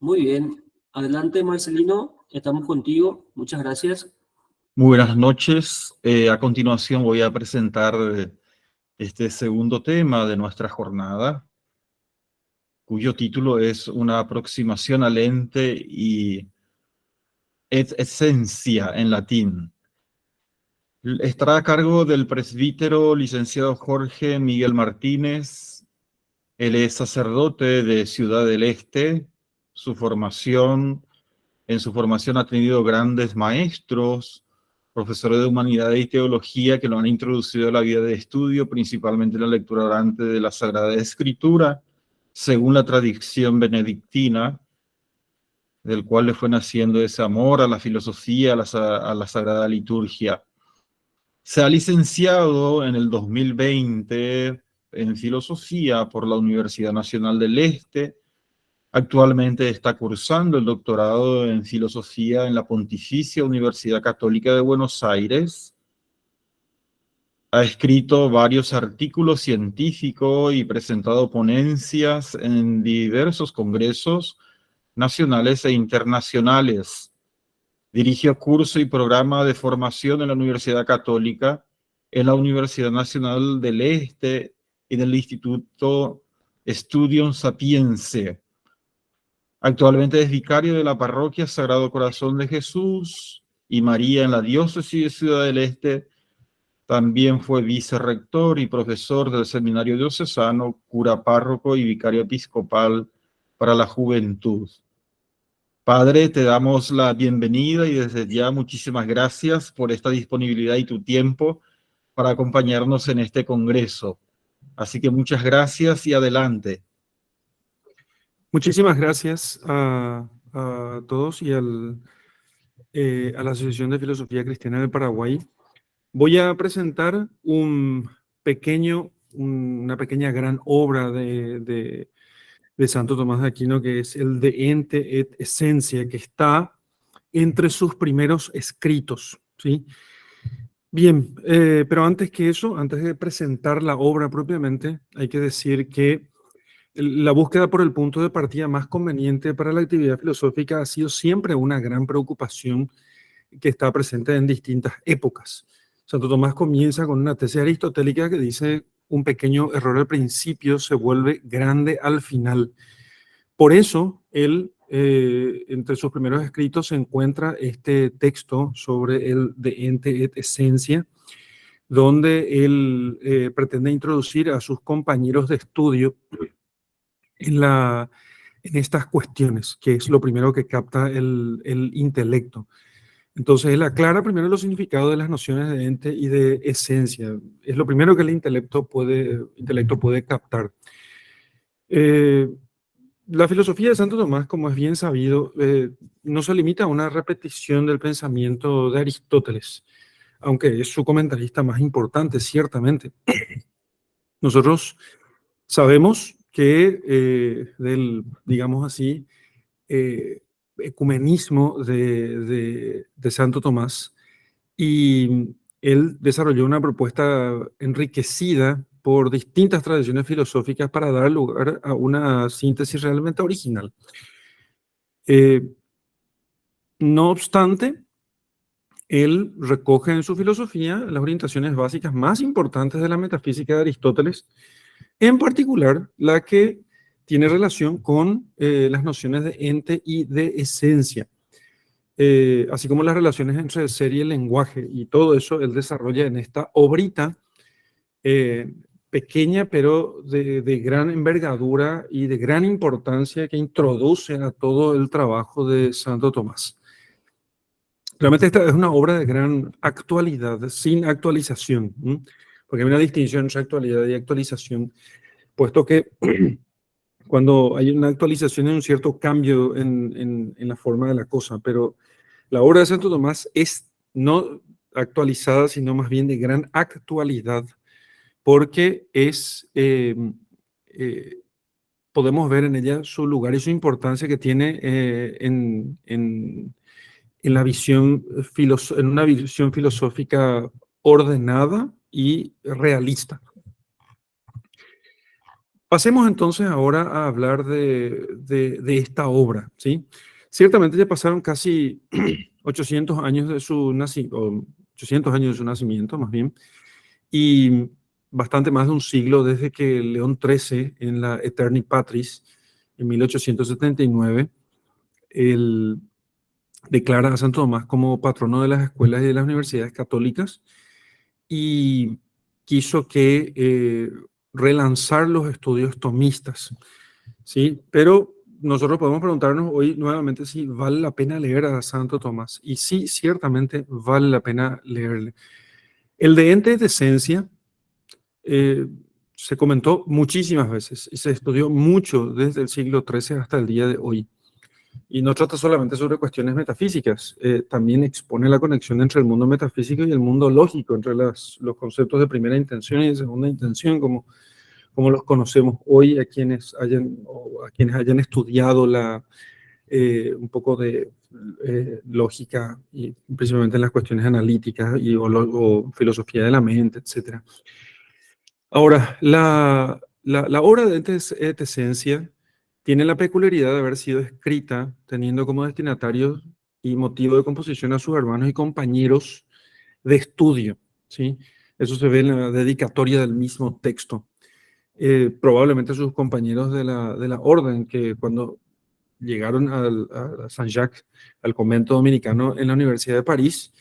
Muy bien. Adelante, Marcelino. Estamos contigo. Muchas gracias. Muy buenas noches. A continuación voy a presentar este segundo tema de nuestra jornada, cuyo título es Una aproximación al ente y et essentia en latín. Estará a cargo del presbítero licenciado Jorge Miguel Martínez. Él es sacerdote de Ciudad del Este. En su formación ha tenido grandes maestros, profesores de humanidades y teología que lo han introducido a la vida de estudio, principalmente en la lectura orante de la Sagrada Escritura, según la tradición benedictina, del cual le fue naciendo ese amor a la filosofía, a la Sagrada Liturgia. Se ha licenciado en el 2020 en filosofía por la Universidad Nacional del Este. Actualmente está cursando el doctorado en filosofía en la Pontificia Universidad Católica de Buenos Aires. Ha escrito varios artículos científicos y presentado ponencias en diversos congresos nacionales e internacionales. Dirigió curso y programa de formación en la Universidad Católica, en la Universidad Nacional del Este y en el Instituto Studium Sapiense. Actualmente es vicario de la parroquia Sagrado Corazón de Jesús y María en la diócesis de Ciudad del Este. También fue vicerrector y profesor del seminario diocesano, cura párroco y vicario episcopal para la juventud. Padre, te damos la bienvenida y desde ya muchísimas gracias por esta disponibilidad y tu tiempo para acompañarnos en este congreso. Así que muchas gracias y adelante. Muchísimas gracias a todos y a la Asociación de Filosofía Cristiana de Paraguay. Voy a presentar una pequeña gran obra de Santo Tomás de Aquino, que es el De Ente et Essentia, que está entre sus primeros escritos, ¿sí? Bien, pero antes que eso, antes de presentar la obra propiamente, hay que decir que la búsqueda por el punto de partida más conveniente para la actividad filosófica ha sido siempre una gran preocupación que está presente en distintas épocas. Santo Tomás comienza con una tesis aristotélica que dice: un pequeño error al principio se vuelve grande al final. Por eso, él, entre sus primeros escritos, se encuentra este texto sobre el De Ente et Essentia, donde él pretende introducir a sus compañeros de estudio en estas cuestiones, que es lo primero que capta el intelecto. Entonces, él aclara primero los significados de las nociones de ente y de esencia. Es lo primero que el intelecto puede captar. La filosofía de Santo Tomás, como es bien sabido, no se limita a una repetición del pensamiento de Aristóteles, aunque es su comentarista más importante, ciertamente. Nosotros sabemos que digamos así, ecumenismo de Santo Tomás, y él desarrolló una propuesta enriquecida por distintas tradiciones filosóficas para dar lugar a una síntesis realmente original. No obstante, él recoge en su filosofía las orientaciones básicas más importantes de la metafísica de Aristóteles, en particular la que tiene relación con las nociones de ente y de esencia, así como las relaciones entre el ser y el lenguaje, y todo eso él desarrolla en esta obrita pequeña, pero de gran envergadura y de gran importancia, que introduce a todo el trabajo de Santo Tomás. Realmente esta es una obra de gran actualidad, sin actualización, porque hay una distinción entre actualidad y actualización, puesto que cuando hay una actualización hay un cierto cambio en la forma de la cosa, pero la obra de Santo Tomás es no actualizada, sino más bien de gran actualidad, porque podemos ver en ella su lugar y su importancia que tiene en una visión filosófica ordenada y realista. Pasemos entonces ahora a hablar de esta obra, ¿sí? Ciertamente ya pasaron casi 800 años de su nacimiento, 800 años de su nacimiento, más bien, y bastante más de un siglo desde que León XIII, en la Aeterni Patris, en 1879, él declara a Santo Tomás como patrono de las escuelas y de las universidades católicas y quiso que relanzar los estudios tomistas, ¿sí? Pero nosotros podemos preguntarnos hoy nuevamente si vale la pena leer a Santo Tomás. Y sí, ciertamente vale la pena leerle. El de Ente de Esencia se comentó muchísimas veces y se estudió mucho desde el siglo XIII hasta el día de hoy. Y no trata solamente sobre cuestiones metafísicas, también expone la conexión entre el mundo metafísico y el mundo lógico, entre los conceptos de primera intención y de segunda intención, como los conocemos hoy a quienes hayan estudiado un poco de lógica, y principalmente en las cuestiones analíticas o filosofía de la mente, etc. Ahora, la obra de Et Esencia tiene la peculiaridad de haber sido escrita teniendo como destinatarios y motivo de composición a sus hermanos y compañeros de estudio, ¿sí? Eso se ve en la dedicatoria del mismo texto. Probablemente sus compañeros de la orden, que cuando llegaron a Saint-Jacques, al convento dominicano en la Universidad de París,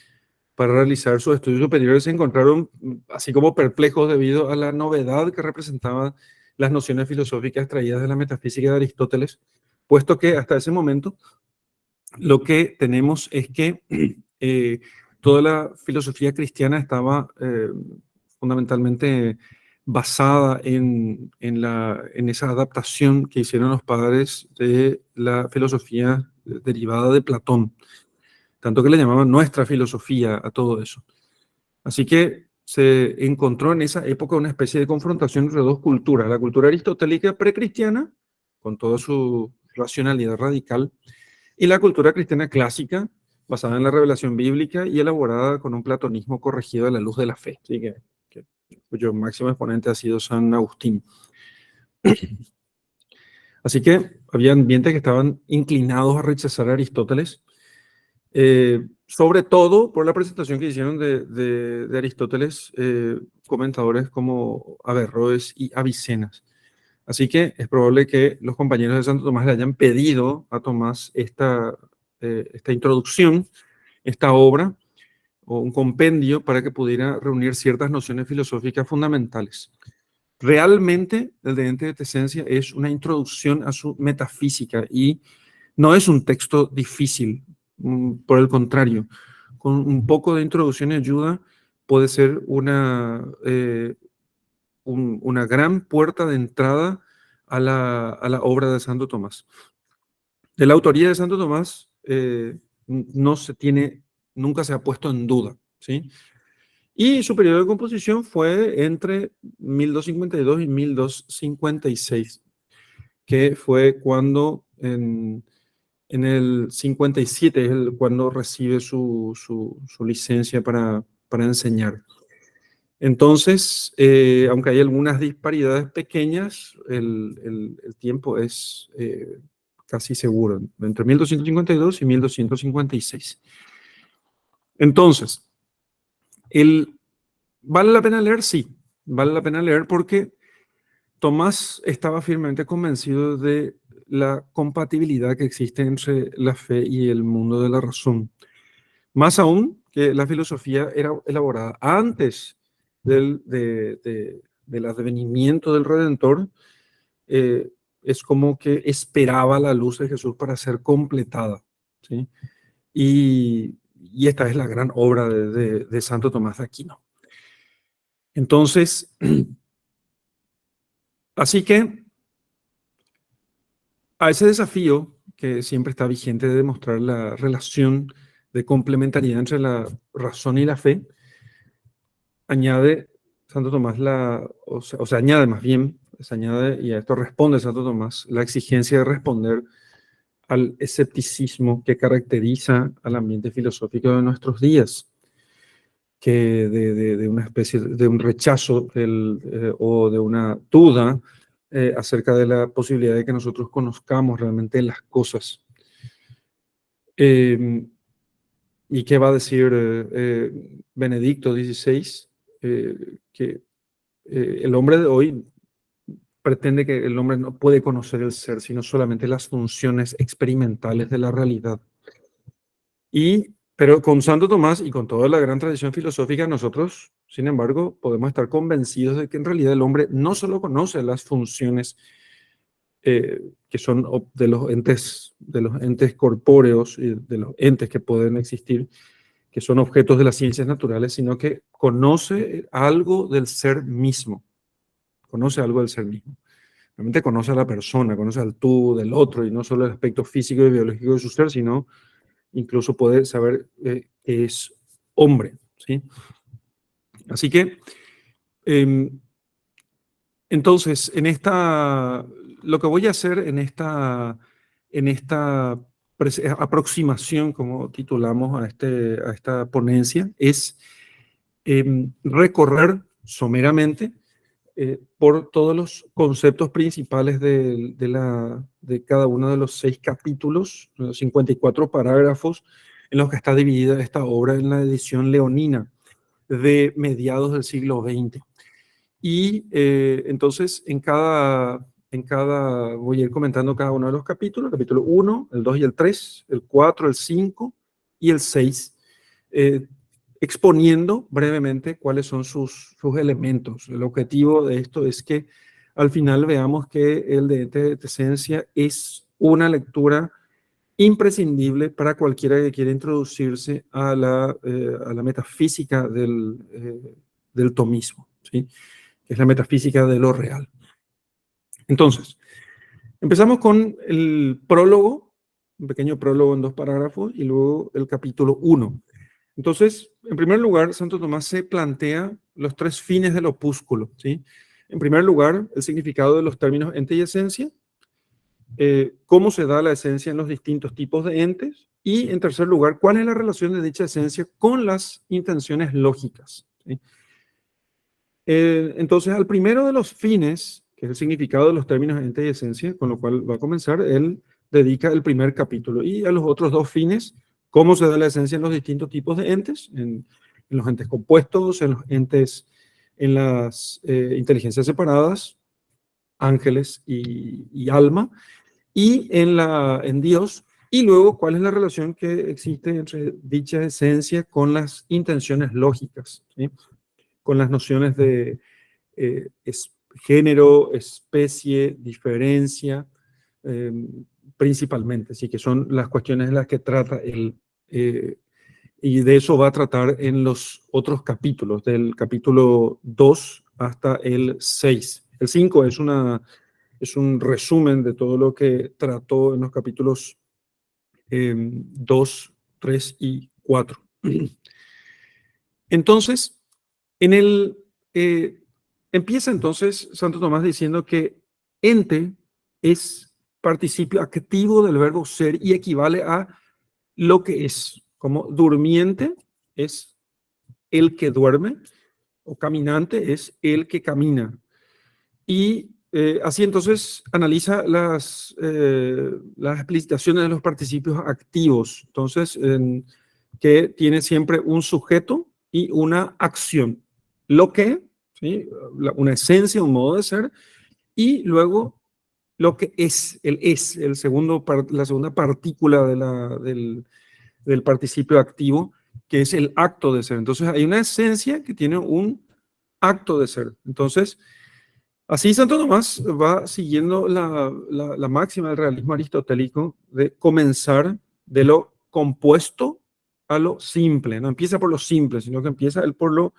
para realizar sus estudios superiores, se encontraron así como perplejos debido a la novedad que representaban las nociones filosóficas traídas de la metafísica de Aristóteles, puesto que hasta ese momento lo que tenemos es que toda la filosofía cristiana estaba fundamentalmente basada en esa adaptación que hicieron los padres de la filosofía derivada de Platón, tanto que le llamaban nuestra filosofía a todo eso. Así que se encontró en esa época una especie de confrontación entre dos culturas, la cultura aristotélica precristiana, con toda su racionalidad radical, y la cultura cristiana clásica, basada en la revelación bíblica y elaborada con un platonismo corregido a la luz de la fe, ¿sí? Cuyo máximo exponente ha sido San Agustín. Así que había ambientes que estaban inclinados a rechazar a Aristóteles, sobre todo por la presentación que hicieron de Aristóteles comentadores como Averroes y Avicenas. Así que es probable que los compañeros de Santo Tomás le hayan pedido a Tomás esta introducción, esta obra, o un compendio para que pudiera reunir ciertas nociones filosóficas fundamentales. Realmente, el de Ente de Esencia es una introducción a su metafísica y no es un texto difícil, por el contrario, con un poco de introducción y ayuda puede ser una gran puerta de entrada a la obra de Santo Tomás. De la autoría de Santo Tomás nunca se ha puesto en duda, ¿sí? Y su periodo de composición fue entre 1252 y 1256, que fue cuando en el 57 es cuando recibe su licencia para enseñar. Entonces, aunque hay algunas disparidades pequeñas, el tiempo es casi seguro, entre 1252 y 1256. Entonces, ¿vale la pena leer? Sí, vale la pena leer porque Tomás estaba firmemente convencido de la compatibilidad que existe entre la fe y el mundo de la razón. Más aún que la filosofía era elaborada antes del advenimiento del Redentor, es como que esperaba la luz de Jesús para ser completada, ¿sí? Y esta es la gran obra de Santo Tomás de Aquino. Entonces, así que a ese desafío que siempre está vigente de demostrar la relación de complementariedad entre la razón y la fe, añade Santo Tomás añade más bien, se añade, y a esto responde Santo Tomás, la exigencia de responder al escepticismo que caracteriza al ambiente filosófico de nuestros días, que de una especie de un rechazo o de una duda acerca de la posibilidad de que nosotros conozcamos realmente las cosas. ¿Y qué va a decir Benedicto XVI? Que el hombre de hoy pretende que el hombre no puede conocer el ser, sino solamente las funciones experimentales de la realidad. Pero con Santo Tomás y con toda la gran tradición filosófica, nosotros, sin embargo, podemos estar convencidos de que en realidad el hombre no solo conoce las funciones que son de los entes corpóreos y de los entes que pueden existir, que son objetos de las ciencias naturales, sino que conoce algo del ser mismo. Conoce algo del ser mismo. Realmente conoce a la persona, conoce al tú del otro, y no solo el aspecto físico y biológico de su ser, sino incluso puede saber que es hombre, ¿sí? Así que, entonces, lo que voy a hacer en esta aproximación, como titulamos a esta ponencia, es recorrer someramente por todos los conceptos principales de cada uno de los 6 capítulos, los 54 parágrafos en los que está dividida esta obra en la edición leonina de mediados del siglo XX. Y entonces voy a ir comentando cada uno de los capítulos, el capítulo 1, el 2 y el 3, el 4, el 5 y el 6, exponiendo brevemente cuáles son sus elementos. El objetivo de esto es que al final veamos que el de ente de esencia es una lectura imprescindible para cualquiera que quiera introducirse a la metafísica del tomismo, ¿sí? Que es la metafísica de lo real. Entonces, empezamos con el prólogo, un pequeño prólogo en 2 parágrafos, y luego el capítulo 1. Entonces, en primer lugar, Santo Tomás se plantea los 3 fines del opúsculo, ¿sí? En primer lugar, el significado de los términos ente y esencia, cómo se da la esencia en los distintos tipos de entes, y en tercer lugar, cuál es la relación de dicha esencia con las intenciones lógicas, ¿sí? Entonces, al primero de los fines, que es el significado de los términos ente y esencia, con lo cual va a comenzar, él dedica el primer capítulo, y a los otros 2 fines, cómo se da la esencia en los distintos tipos de entes, en los entes compuestos, en los entes, en las inteligencias separadas, ángeles y alma, y en Dios, y luego cuál es la relación que existe entre dicha esencia con las intenciones lógicas, ¿sí? Con las nociones de género, especie, diferencia, principalmente, sí, que son las cuestiones en las que trata y de eso va a tratar en los otros capítulos, del capítulo 2 hasta el 6. El 5 es un resumen de todo lo que trató en los capítulos 2, 3 y 4. Entonces, empieza entonces Santo Tomás diciendo que ente es participio activo del verbo ser y equivale a lo que es, como durmiente es el que duerme, o caminante es el que camina. Y así entonces analiza las explicitaciones de los participios activos, entonces, que tiene siempre un sujeto y una acción. Lo que, ¿sí? Una esencia, un modo de ser, y luego lo que es, la segunda partícula del participio activo, que es el acto de ser. Entonces hay una esencia que tiene un acto de ser. Entonces, así Santo Tomás va siguiendo la máxima del realismo aristotélico de comenzar de lo compuesto a lo simple. No empieza por lo simple, sino que empieza él por lo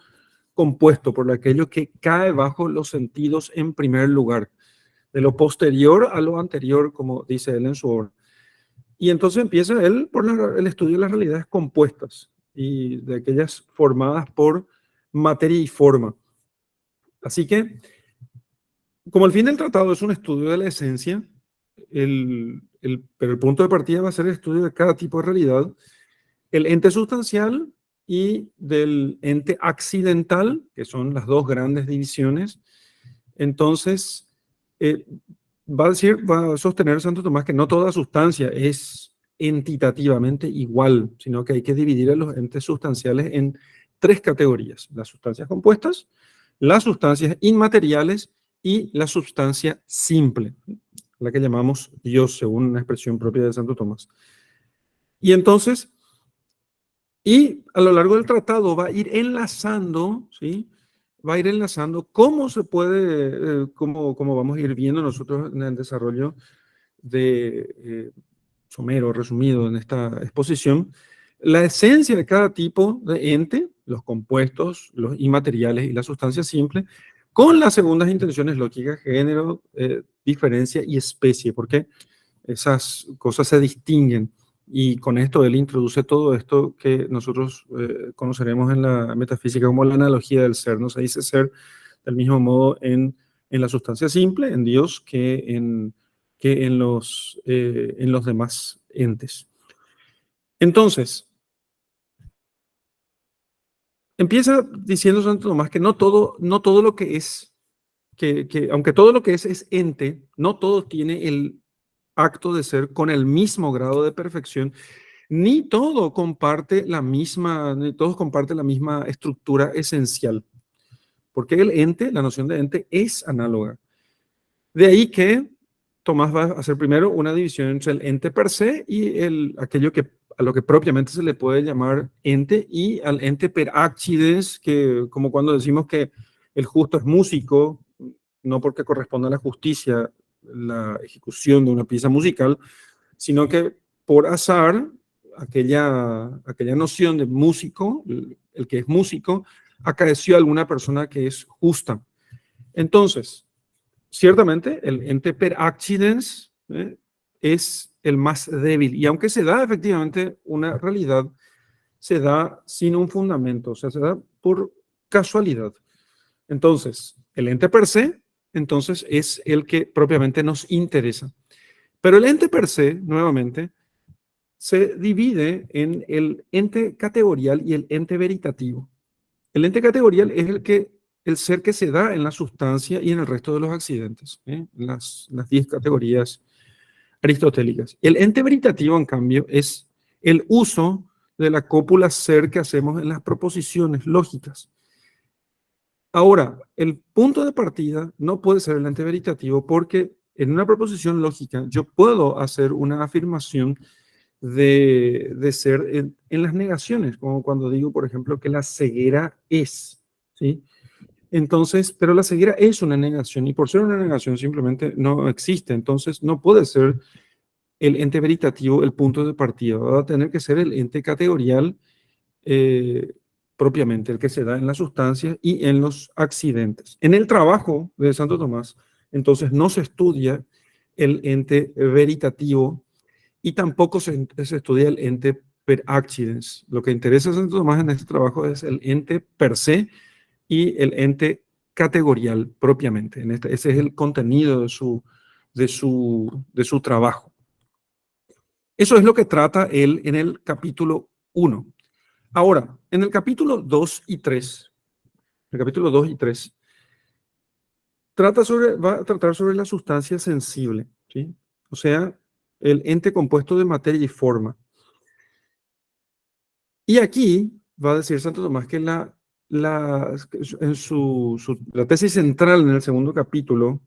compuesto, por aquello que cae bajo los sentidos en primer lugar, de lo posterior a lo anterior, como dice él en su obra. Y entonces empieza él por el estudio de las realidades compuestas y de aquellas formadas por materia y forma. Así que, como el fin del tratado es un estudio de la esencia, pero el punto de partida va a ser el estudio de cada tipo de realidad, el ente sustancial y del ente accidental, que son las 2 grandes divisiones. Entonces, eh, va a sostener Santo Tomás que no toda sustancia es entitativamente igual, sino que hay que dividir a los entes sustanciales en tres categorías: las sustancias compuestas, las sustancias inmateriales y la sustancia simple, la que llamamos Dios, según una expresión propia de Santo Tomás. Y entonces, y a lo largo del tratado va a ir enlazando, ¿sí? Va a ir enlazando cómo se puede, cómo vamos a ir viendo nosotros en el desarrollo de somero, resumido en esta exposición, la esencia de cada tipo de ente, los compuestos, los inmateriales y la sustancia simple, con las segundas intenciones lógicas, género, diferencia y especie, porque esas cosas se distinguen. Y con esto él introduce todo esto que nosotros conoceremos en la metafísica como la analogía del ser. No se dice ser del mismo modo en la sustancia simple, en Dios, que en los demás entes. Entonces, empieza diciendo Santo Tomás que no todo lo que es, aunque todo lo que es ente, no todo tiene el acto de ser con el mismo grado de perfección, ni todos comparten la misma estructura esencial, porque el ente, la noción de ente, es análoga. De ahí que Tomás va a hacer primero una división entre el ente per se y aquello a lo que propiamente se le puede llamar ente, y al ente per accidens, que como cuando decimos que el justo es músico, no porque corresponda a la justicia la ejecución de una pieza musical, sino que por azar, aquella noción de músico, el que es músico, acaeció a alguna persona que es justa. Entonces, ciertamente, el ente per accidens es el más débil. Y aunque se da efectivamente una realidad, se da sin un fundamento, o sea, se da por casualidad. Entonces, el ente per se, entonces, es el que propiamente nos interesa. Pero el ente per se, nuevamente, se divide en el ente categorial y el ente veritativo. El ente categorial es el ser que se da en la sustancia y en el resto de los accidentes, las 10 categorías aristotélicas. El ente veritativo, en cambio, es el uso de la cópula ser que hacemos en las proposiciones lógicas. Ahora, el punto de partida no puede ser el ente veritativo, porque en una proposición lógica yo puedo hacer una afirmación de ser en las negaciones, como cuando digo, por ejemplo, que la ceguera es, ¿sí? Entonces, pero la ceguera es una negación, y por ser una negación simplemente no existe. Entonces no puede ser el ente veritativo el punto de partida, va a tener que ser el ente categorial propiamente, el que se da en las sustancias y en los accidentes. En el trabajo de Santo Tomás, entonces no se estudia el ente veritativo y tampoco se estudia el ente per accidens. Lo que interesa a Santo Tomás en este trabajo es el ente per se y el ente categorial propiamente. Ese es el contenido de su trabajo. Eso es lo que trata él en el capítulo 1. Ahora, en el capítulo 2 y 3, va a tratar sobre la sustancia sensible, ¿sí? O sea, el ente compuesto de materia y forma. Y aquí va a decir Santo Tomás que la tesis central en el segundo capítulo,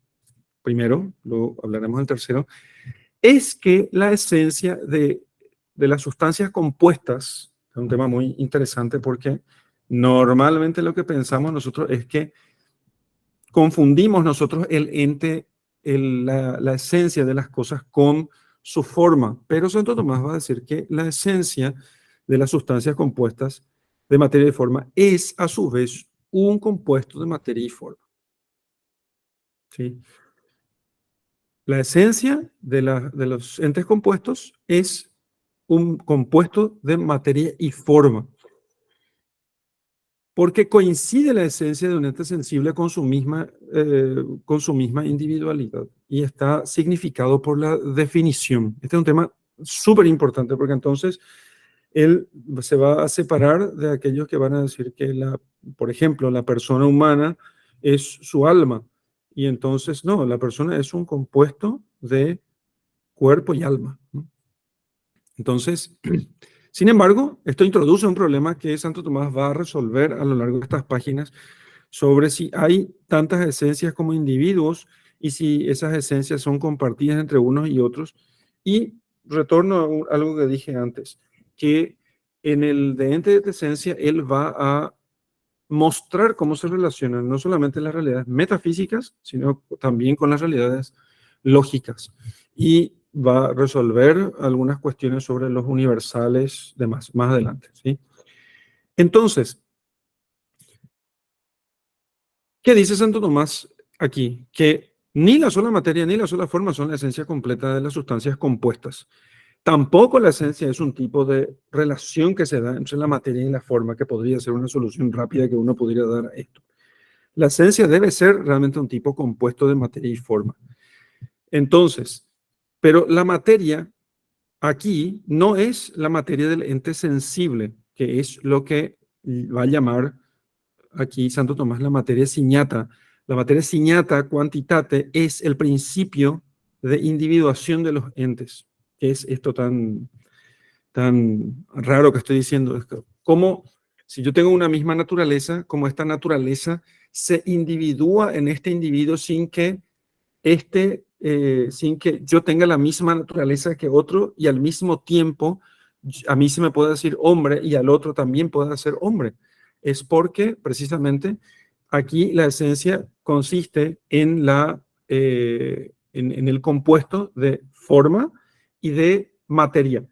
primero, luego hablaremos del tercero, es que la esencia de las sustancias compuestas, es un tema muy interesante porque normalmente lo que pensamos nosotros es que confundimos nosotros el ente, la esencia de las cosas con su forma, pero Santo Tomás va a decir que la esencia de las sustancias compuestas de materia y forma es a su vez un compuesto de materia y forma. ¿Sí? La esencia de los entes compuestos es un compuesto de materia y forma, porque coincide la esencia de un ente sensible con su misma individualidad y está significado por la definición. Este es un tema súper importante, porque entonces él se va a separar de aquellos que van a decir que, por ejemplo, la persona humana es su alma, y entonces no, la persona es un compuesto de cuerpo y alma, ¿no? Entonces, sin embargo, esto introduce un problema que Santo Tomás va a resolver a lo largo de estas páginas sobre si hay tantas esencias como individuos y si esas esencias son compartidas entre unos y otros. Y retorno a algo que dije antes, que en el de ente de esencia él va a mostrar cómo se relacionan no solamente las realidades metafísicas, sino también con las realidades lógicas. Y va a resolver algunas cuestiones sobre los universales de más adelante, ¿sí? Entonces, ¿qué dice Santo Tomás aquí? Que ni la sola materia ni la sola forma son la esencia completa de las sustancias compuestas. Tampoco la esencia es un tipo de relación que se da entre la materia y la forma, que podría ser una solución rápida que uno podría dar a esto. La esencia debe ser realmente un tipo compuesto de materia y forma. Entonces, pero la materia aquí no es la materia del ente sensible, que es lo que va a llamar aquí Santo Tomás la materia ciñata. La materia ciñata, quantitate, es el principio de individuación de los entes. ¿Qué es esto tan raro que estoy diciendo? Como si yo tengo una misma naturaleza, como esta naturaleza se individúa en este individuo sin que yo tenga la misma naturaleza que otro y al mismo tiempo a mí se me puede decir hombre y al otro también puede ser hombre. Es porque precisamente aquí la esencia consiste en en el compuesto de forma y de materia.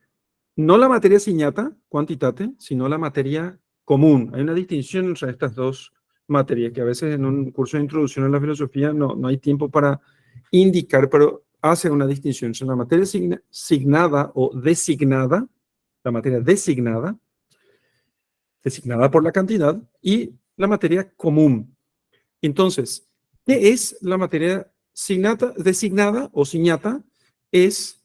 No la materia ciñata, quantitate, sino la materia común. Hay una distinción entre estas dos materias que a veces en un curso de introducción a la filosofía no hay tiempo para indicar, pero hace una distinción entre la materia signada o designada, la materia designada por la cantidad, y la materia común. Entonces, ¿qué es la materia designada o ciñata? Es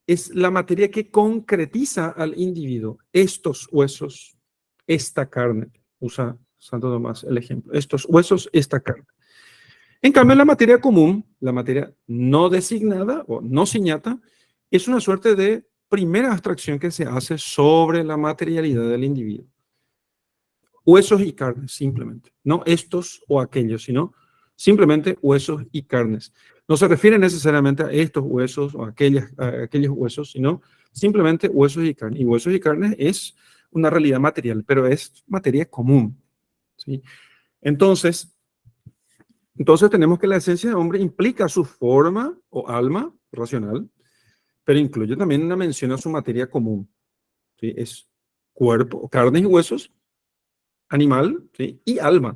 es la materia que concretiza al individuo. Estos huesos, esta carne, usa Santo Tomás el ejemplo, estos huesos, esta carne. En cambio, la materia común, la materia no designada o no ciñata, es una suerte de primera abstracción que se hace sobre la materialidad del individuo. Huesos y carnes, simplemente. No estos o aquellos, sino simplemente huesos y carnes. No se refiere necesariamente a estos huesos o a aquellos huesos, sino simplemente huesos y carnes. Y huesos y carnes es una realidad material, pero es materia común, ¿sí? Entonces tenemos que la esencia del hombre implica su forma o alma racional, pero incluye también una mención a su materia común, ¿sí? Es cuerpo, carnes y huesos, animal, ¿sí? Y alma.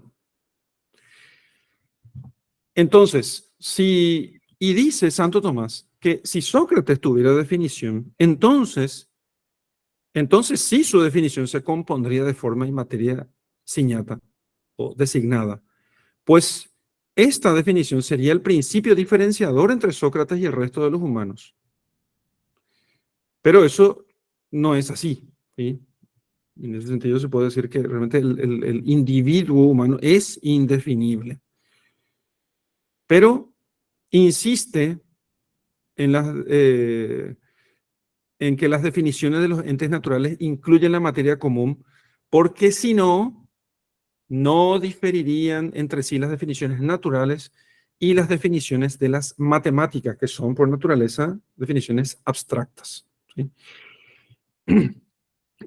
Entonces, y dice Santo Tomás que si Sócrates tuviera definición, entonces sí su definición se compondría de forma y materia ciñata o designada, pues esta definición sería el principio diferenciador entre Sócrates y el resto de los humanos. Pero eso no es así, ¿sí? En ese sentido se puede decir que realmente el individuo humano es indefinible. Pero insiste en que las definiciones de los entes naturales incluyen la materia común, porque si no, no diferirían entre sí las definiciones naturales y las definiciones de las matemáticas, que son por naturaleza definiciones abstractas, ¿sí?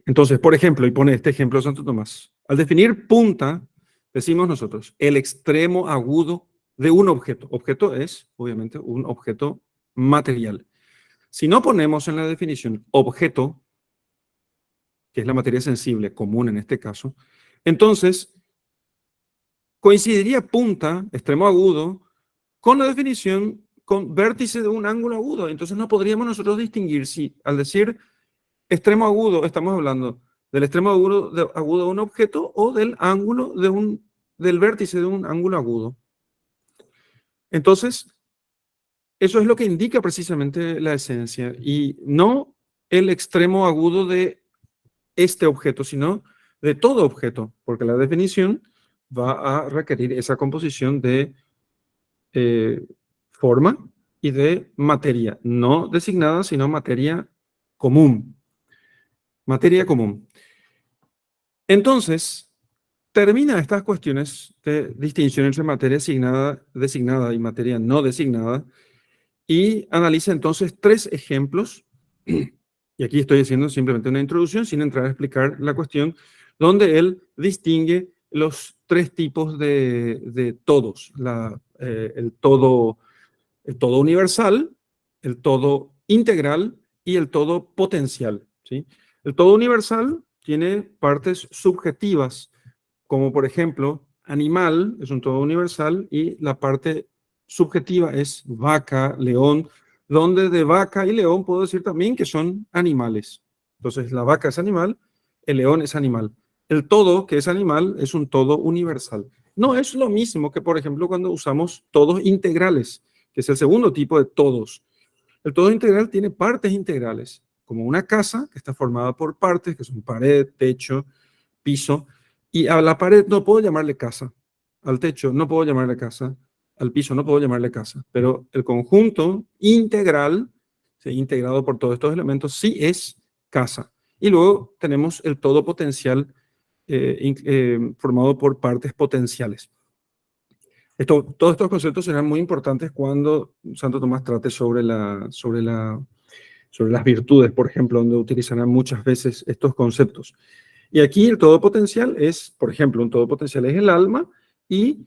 Entonces, por ejemplo, y pone este ejemplo de Santo Tomás, al definir punta, decimos nosotros, el extremo agudo de un objeto. Objeto es, obviamente, un objeto material. Si no ponemos en la definición objeto, que es la materia sensible común en este caso, entonces coincidiría punta, extremo agudo, con la definición con vértice de un ángulo agudo. Entonces no podríamos nosotros distinguir si al decir extremo agudo estamos hablando del extremo agudo de un objeto o del ángulo del vértice de un ángulo agudo. Entonces, eso es lo que indica precisamente la esencia y no el extremo agudo de este objeto, sino de todo objeto, porque la definición va a requerir esa composición de forma y de materia, no designada, sino materia común. Materia común. Entonces, termina estas cuestiones de distinción entre materia designada y materia no designada y analiza entonces 3 ejemplos. Y aquí estoy haciendo simplemente una introducción sin entrar a explicar la cuestión, donde él distingue los 3 tipos de todos. El todo universal, el todo integral y el todo potencial, ¿sí? El todo universal tiene partes subjetivas, como por ejemplo, animal es un todo universal y la parte subjetiva es vaca, león, donde de vaca y león puedo decir también que son animales. Entonces, la vaca es animal, el león es animal. El todo, que es animal, es un todo universal. No es lo mismo que, por ejemplo, cuando usamos todos integrales, que es el segundo tipo de todos. El todo integral tiene partes integrales, como una casa que está formada por partes, que son pared, techo, piso, y a la pared no puedo llamarle casa, al techo no puedo llamarle casa, al piso no puedo llamarle casa, pero el conjunto integral, ¿sí?, integrado por todos estos elementos, sí es casa. Y luego tenemos el todo potencial formado por partes potenciales. Todos estos conceptos serán muy importantes cuando Santo Tomás trate sobre las virtudes, por ejemplo, donde utilizarán muchas veces estos conceptos. Y aquí el todo potencial es, por ejemplo, un todo potencial es el alma y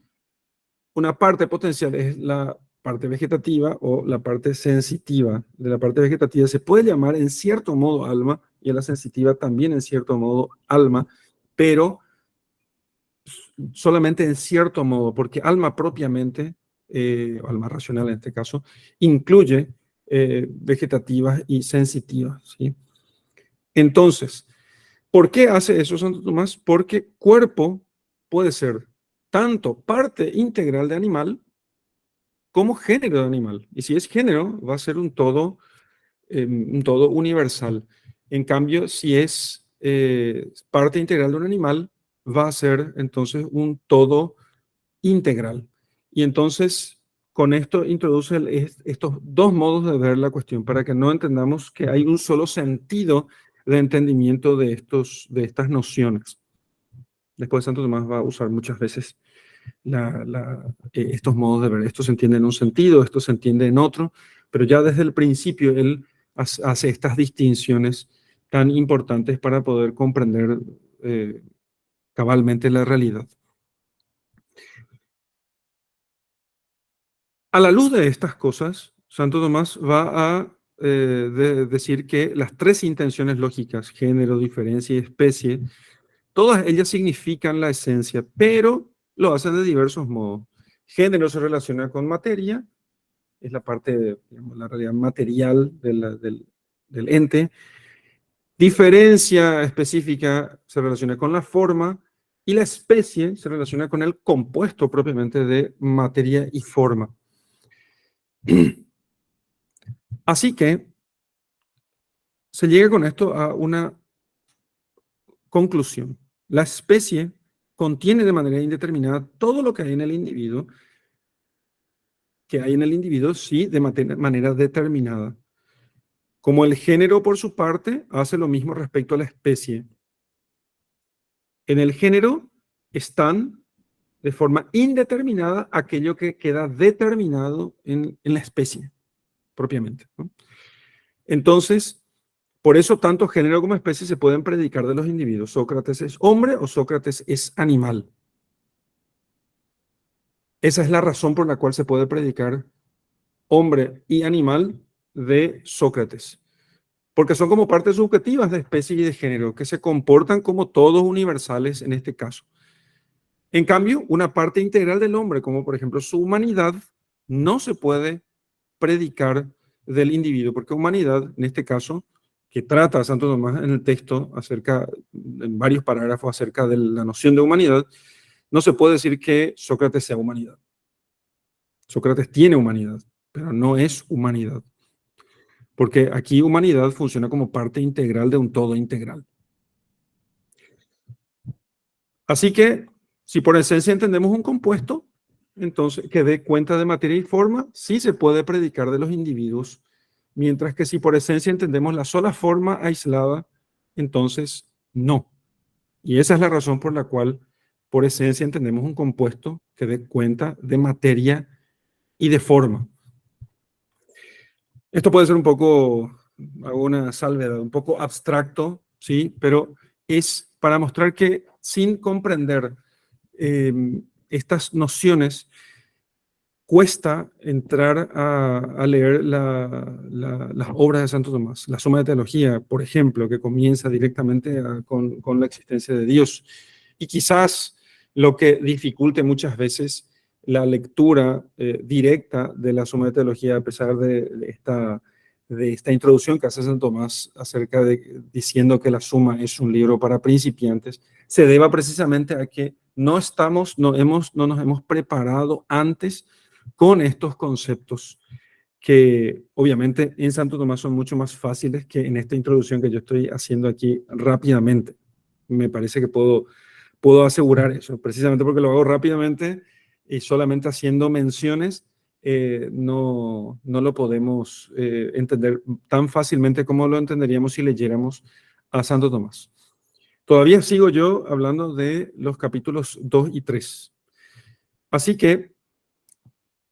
una parte potencial es la parte vegetativa o la parte sensitiva. De la parte vegetativa se puede llamar en cierto modo alma y a la sensitiva también en cierto modo alma, pero solamente en cierto modo, porque alma propiamente, o alma racional en este caso, incluye vegetativas y sensitivas, ¿sí? Entonces, ¿por qué hace eso Santo Tomás? Porque cuerpo puede ser tanto parte integral de animal como género de animal. Y si es género, va a ser un todo universal. En cambio, si es parte integral de un animal, va a ser entonces un todo integral. Y entonces, con esto introduce estos 2 modos de ver la cuestión para que no entendamos que hay un solo sentido de entendimiento de estas nociones. Después Santo Tomás va a usar muchas veces estos modos de ver. Esto se entiende en un sentido, esto se entiende en otro, pero ya desde el principio él hace estas distinciones tan importantes para poder comprender cabalmente la realidad. A la luz de estas cosas, Santo Tomás va a decir que las 3 intenciones lógicas, género, diferencia y especie, todas ellas significan la esencia, pero lo hacen de diversos modos. Género se relaciona con materia, es la parte, digamos, la realidad material del ente. Diferencia específica se relaciona con la forma y la especie se relaciona con el compuesto propiamente de materia y forma. Así que se llega con esto a una conclusión. La especie contiene de manera indeterminada todo lo que hay en el individuo, sí, de manera determinada. Como el género, por su parte, hace lo mismo respecto a la especie. En el género están de forma indeterminada aquello que queda determinado en la especie, propiamente, ¿no? Entonces, por eso tanto género como especie se pueden predicar de los individuos. Sócrates es hombre o Sócrates es animal. Esa es la razón por la cual se puede predicar hombre y animal de Sócrates. Porque son como partes subjetivas de especie y de género, que se comportan como todos universales en este caso. En cambio, una parte integral del hombre, como por ejemplo su humanidad, no se puede predicar del individuo, porque humanidad, en este caso, que trata Santo Tomás en el texto en varios parágrafos acerca de la noción de humanidad, no se puede decir que Sócrates sea humanidad. Sócrates tiene humanidad, pero no es humanidad. Porque aquí humanidad funciona como parte integral de un todo integral. Así que Si por esencia entendemos un compuesto, entonces que dé cuenta de materia y forma, sí se puede predicar de los individuos, mientras que si por esencia entendemos la sola forma aislada, entonces no. Y esa es la razón por la cual por esencia entendemos un compuesto que dé cuenta de materia y de forma. Esto puede ser un poco, hago una salvedad, un poco abstracto, ¿sí? Pero es para mostrar que sin comprender estas nociones, cuesta entrar a leer las obras de Santo Tomás. La Suma de Teología, por ejemplo, que comienza directamente con la existencia de Dios. Y quizás lo que dificulte muchas veces la lectura directa de la Suma de Teología, a pesar de esta introducción que hace Santo Tomás acerca de diciendo que la Suma es un libro para principiantes, se deba precisamente a que no nos hemos preparado antes con estos conceptos que obviamente en Santo Tomás son mucho más fáciles que en esta introducción que yo estoy haciendo aquí rápidamente. Me parece que puedo asegurar eso, precisamente porque lo hago rápidamente y solamente haciendo menciones, no lo podemos entender tan fácilmente como lo entenderíamos si leyéramos a Santo Tomás. Todavía sigo yo hablando de los capítulos 2 y 3. Así que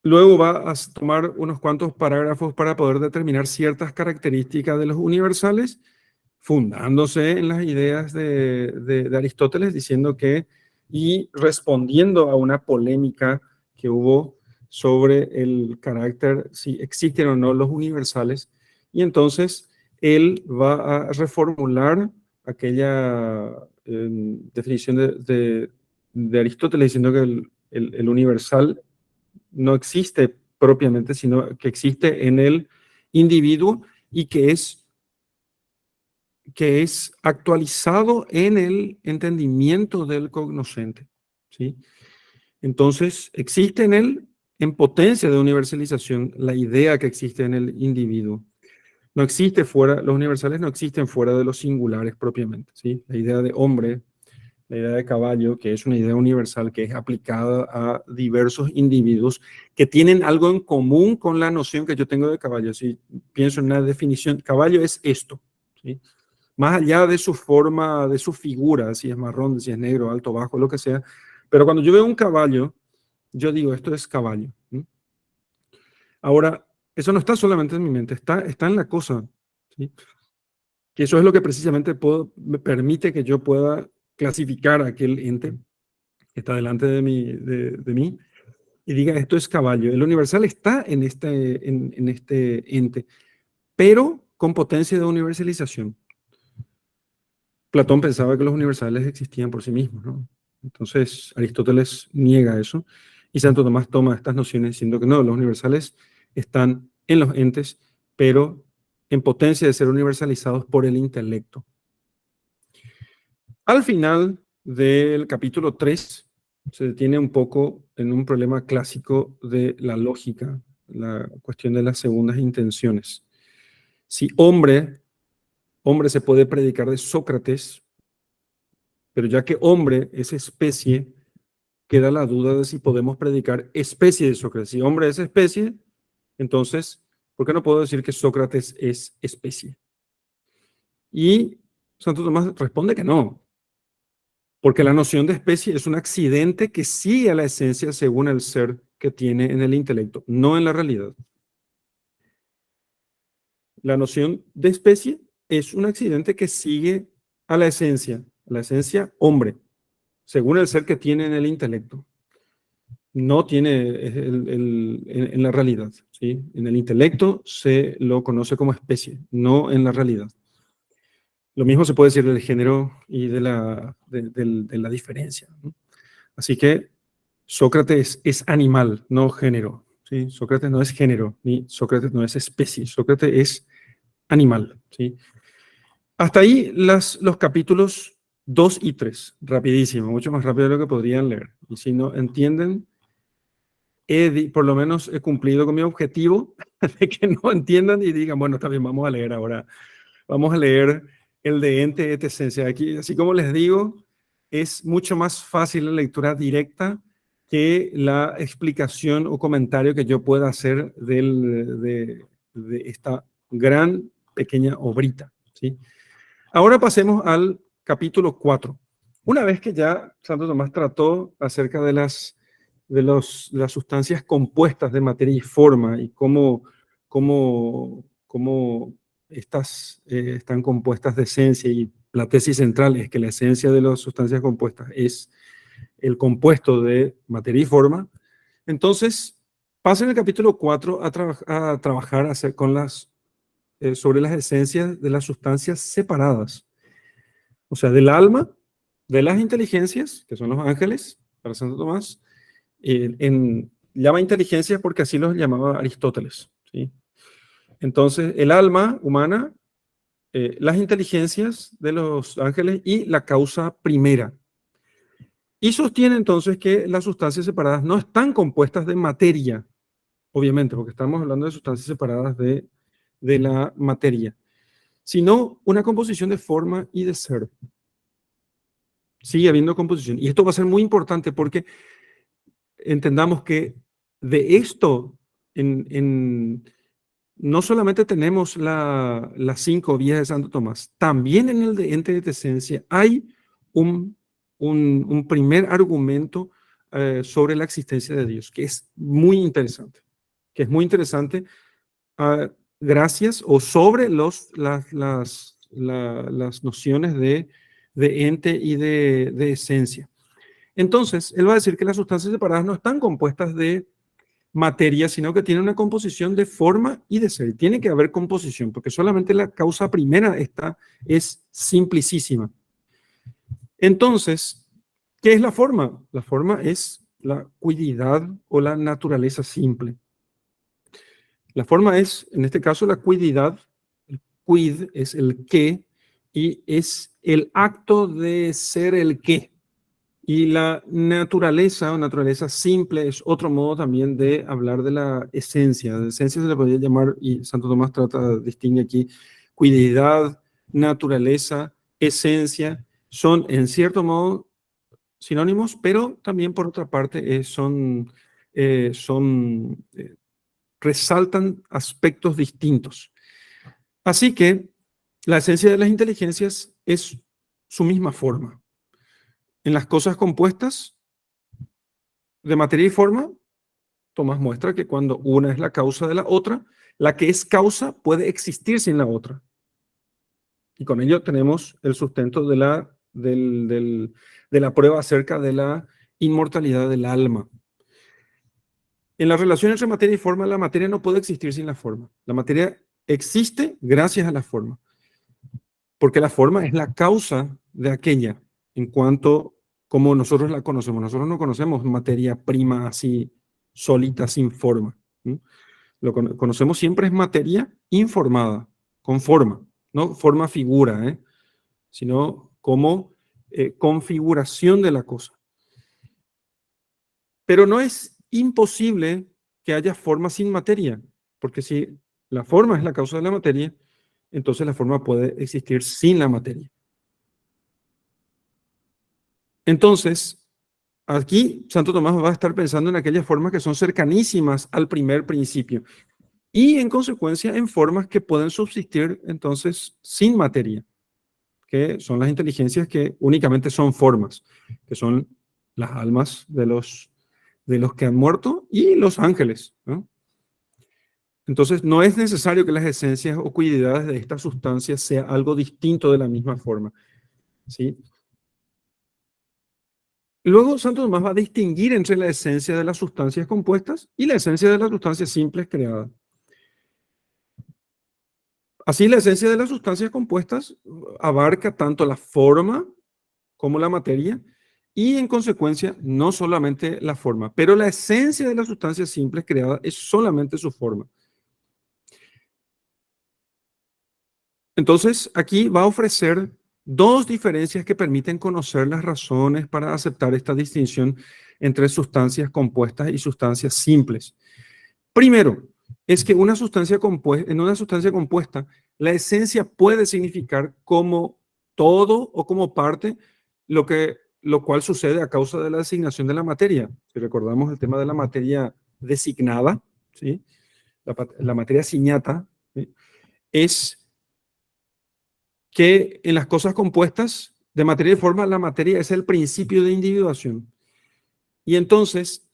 luego va a tomar unos cuantos parágrafos para poder determinar ciertas características de los universales, fundándose en las ideas de Aristóteles, diciendo que, y respondiendo a una polémica que hubo sobre el carácter, si existen o no los universales, y entonces él va a reformular aquella definición de Aristóteles, diciendo que el universal no existe propiamente, sino que existe en el individuo y que es actualizado en el entendimiento del cognoscente, ¿sí? Entonces, existe en él, en potencia de universalización, la idea que existe en el individuo. No existe fuera, los universales no existen fuera de los singulares propiamente, ¿sí? La idea de hombre, la idea de caballo, que es una idea universal que es aplicada a diversos individuos que tienen algo en común con la noción que yo tengo de caballo. Si pienso en una definición, caballo es esto, ¿sí? Más allá de su forma, de su figura, si es marrón, si es negro, alto, bajo, lo que sea. Pero cuando yo veo un caballo, yo digo, esto es caballo, ¿sí? Ahora, eso no está solamente en mi mente, está en la cosa, ¿sí? Que eso es lo que precisamente me permite que yo pueda clasificar aquel ente que está delante de mí y diga, esto es caballo. El universal está en este ente, pero con potencia de universalización. Platón pensaba que los universales existían por sí mismos, ¿no? Entonces Aristóteles niega eso y Santo Tomás toma estas nociones diciendo que no, los universales están en los entes, pero en potencia de ser universalizados por el intelecto. Al final del capítulo 3 se detiene un poco en un problema clásico de la lógica, la cuestión de las segundas intenciones. Si hombre se puede predicar de Sócrates, pero ya que hombre es especie, queda la duda de si podemos predicar especie de Sócrates. Si hombre es especie, entonces, ¿por qué no puedo decir que Sócrates es especie? Y Santo Tomás responde que no, porque la noción de especie es un accidente que sigue a la esencia según el ser que tiene en el intelecto, no en la realidad. La noción de especie es un accidente que sigue a la esencia hombre, según el ser que tiene en el intelecto. No tiene en la realidad, ¿sí? En el intelecto se lo conoce como especie, no en la realidad. Lo mismo se puede decir del género y de la diferencia, ¿no? Así que Sócrates es animal, no género, ¿sí? Sócrates no es género, ni Sócrates no es especie, Sócrates es animal, ¿sí? Hasta ahí los capítulos 2 y 3, rapidísimo, mucho más rápido de lo que podrían leer. Y si no entienden, por lo menos he cumplido con mi objetivo de que no entiendan y digan, bueno, está bien, vamos a leer ahora. Vamos a leer el de ente et esencia. Aquí, así como les digo, es mucho más fácil la lectura directa que la explicación o comentario que yo pueda hacer de esta gran pequeña obrita, ¿sí? Ahora pasemos al capítulo 4. Una vez que ya Santo Tomás trató acerca de las sustancias compuestas de materia y forma y cómo estas están compuestas de esencia, y la tesis central es que la esencia de las sustancias compuestas es el compuesto de materia y forma, entonces pasa en el capítulo 4 a trabajar sobre las esencias de las sustancias separadas, o sea, del alma, de las inteligencias, que son los ángeles, para Santo Tomás. Llama inteligencias porque así los llamaba Aristóteles, ¿sí? Entonces, el alma humana, las inteligencias de los ángeles y la causa primera. Y sostiene entonces que las sustancias separadas no están compuestas de materia, obviamente, porque estamos hablando de sustancias separadas de la materia, sino una composición de forma y de ser. Sigue habiendo composición. Y esto va a ser muy importante porque entendamos que de esto, no solamente tenemos las 5 vías de Santo Tomás, también en el de ente de esencia hay un primer argumento sobre la existencia de Dios, que es muy interesante, gracias o sobre las nociones de ente y de esencia. Entonces, él va a decir que las sustancias separadas no están compuestas de materia, sino que tienen una composición de forma y de ser. Tiene que haber composición, porque solamente la causa primera es simplicísima. Entonces, ¿qué es la forma? La forma es la cuididad o la naturaleza simple. La forma es, en este caso, la cuididad. El quid es el qué y es el acto de ser el qué. Y la naturaleza o naturaleza simple es otro modo también de hablar de la esencia. De esencia se le podría llamar, y Santo Tomás distingue aquí, cuididad, naturaleza, esencia. Son en cierto modo sinónimos, pero también por otra parte resaltan aspectos distintos. Así que la esencia de las inteligencias es su misma forma. En las cosas compuestas de materia y forma, Tomás muestra que cuando una es la causa de la otra, la que es causa puede existir sin la otra. Y con ello tenemos el sustento de la prueba acerca de la inmortalidad del alma. En la relación entre materia y forma, la materia no puede existir sin la forma. La materia existe gracias a la forma, porque la forma es la causa de aquella en cuanto como nosotros la conocemos. Nosotros no conocemos materia prima así, solita, sin forma. Lo que conocemos siempre es materia informada, con forma, no forma figura, sino como configuración de la cosa. Pero no es imposible que haya forma sin materia, porque si la forma es la causa de la materia, entonces la forma puede existir sin la materia. Entonces, aquí Santo Tomás va a estar pensando en aquellas formas que son cercanísimas al primer principio y en consecuencia en formas que pueden subsistir entonces sin materia, que son las inteligencias que únicamente son formas, que son las almas de los que han muerto y los ángeles, ¿no? Entonces, no es necesario que las esencias o cualidades de estas sustancias sea algo distinto de la misma forma, ¿sí? Luego, Santo Tomás va a distinguir entre la esencia de las sustancias compuestas y la esencia de las sustancias simples creadas. Así, la esencia de las sustancias compuestas abarca tanto la forma como la materia y, en consecuencia, no solamente la forma, pero la esencia de las sustancias simples creadas es solamente su forma. Entonces, aquí va a ofrecer dos diferencias que permiten conocer las razones para aceptar esta distinción entre sustancias compuestas y sustancias simples. Primero, es que en una sustancia compuesta, la esencia puede significar como todo o como parte lo que lo cual sucede a causa de la designación de la materia. Si recordamos el tema de la materia designada, ¿sí? La materia signata, ¿sí? Es que en las cosas compuestas de materia y forma, la materia es el principio de individuación. Y entonces,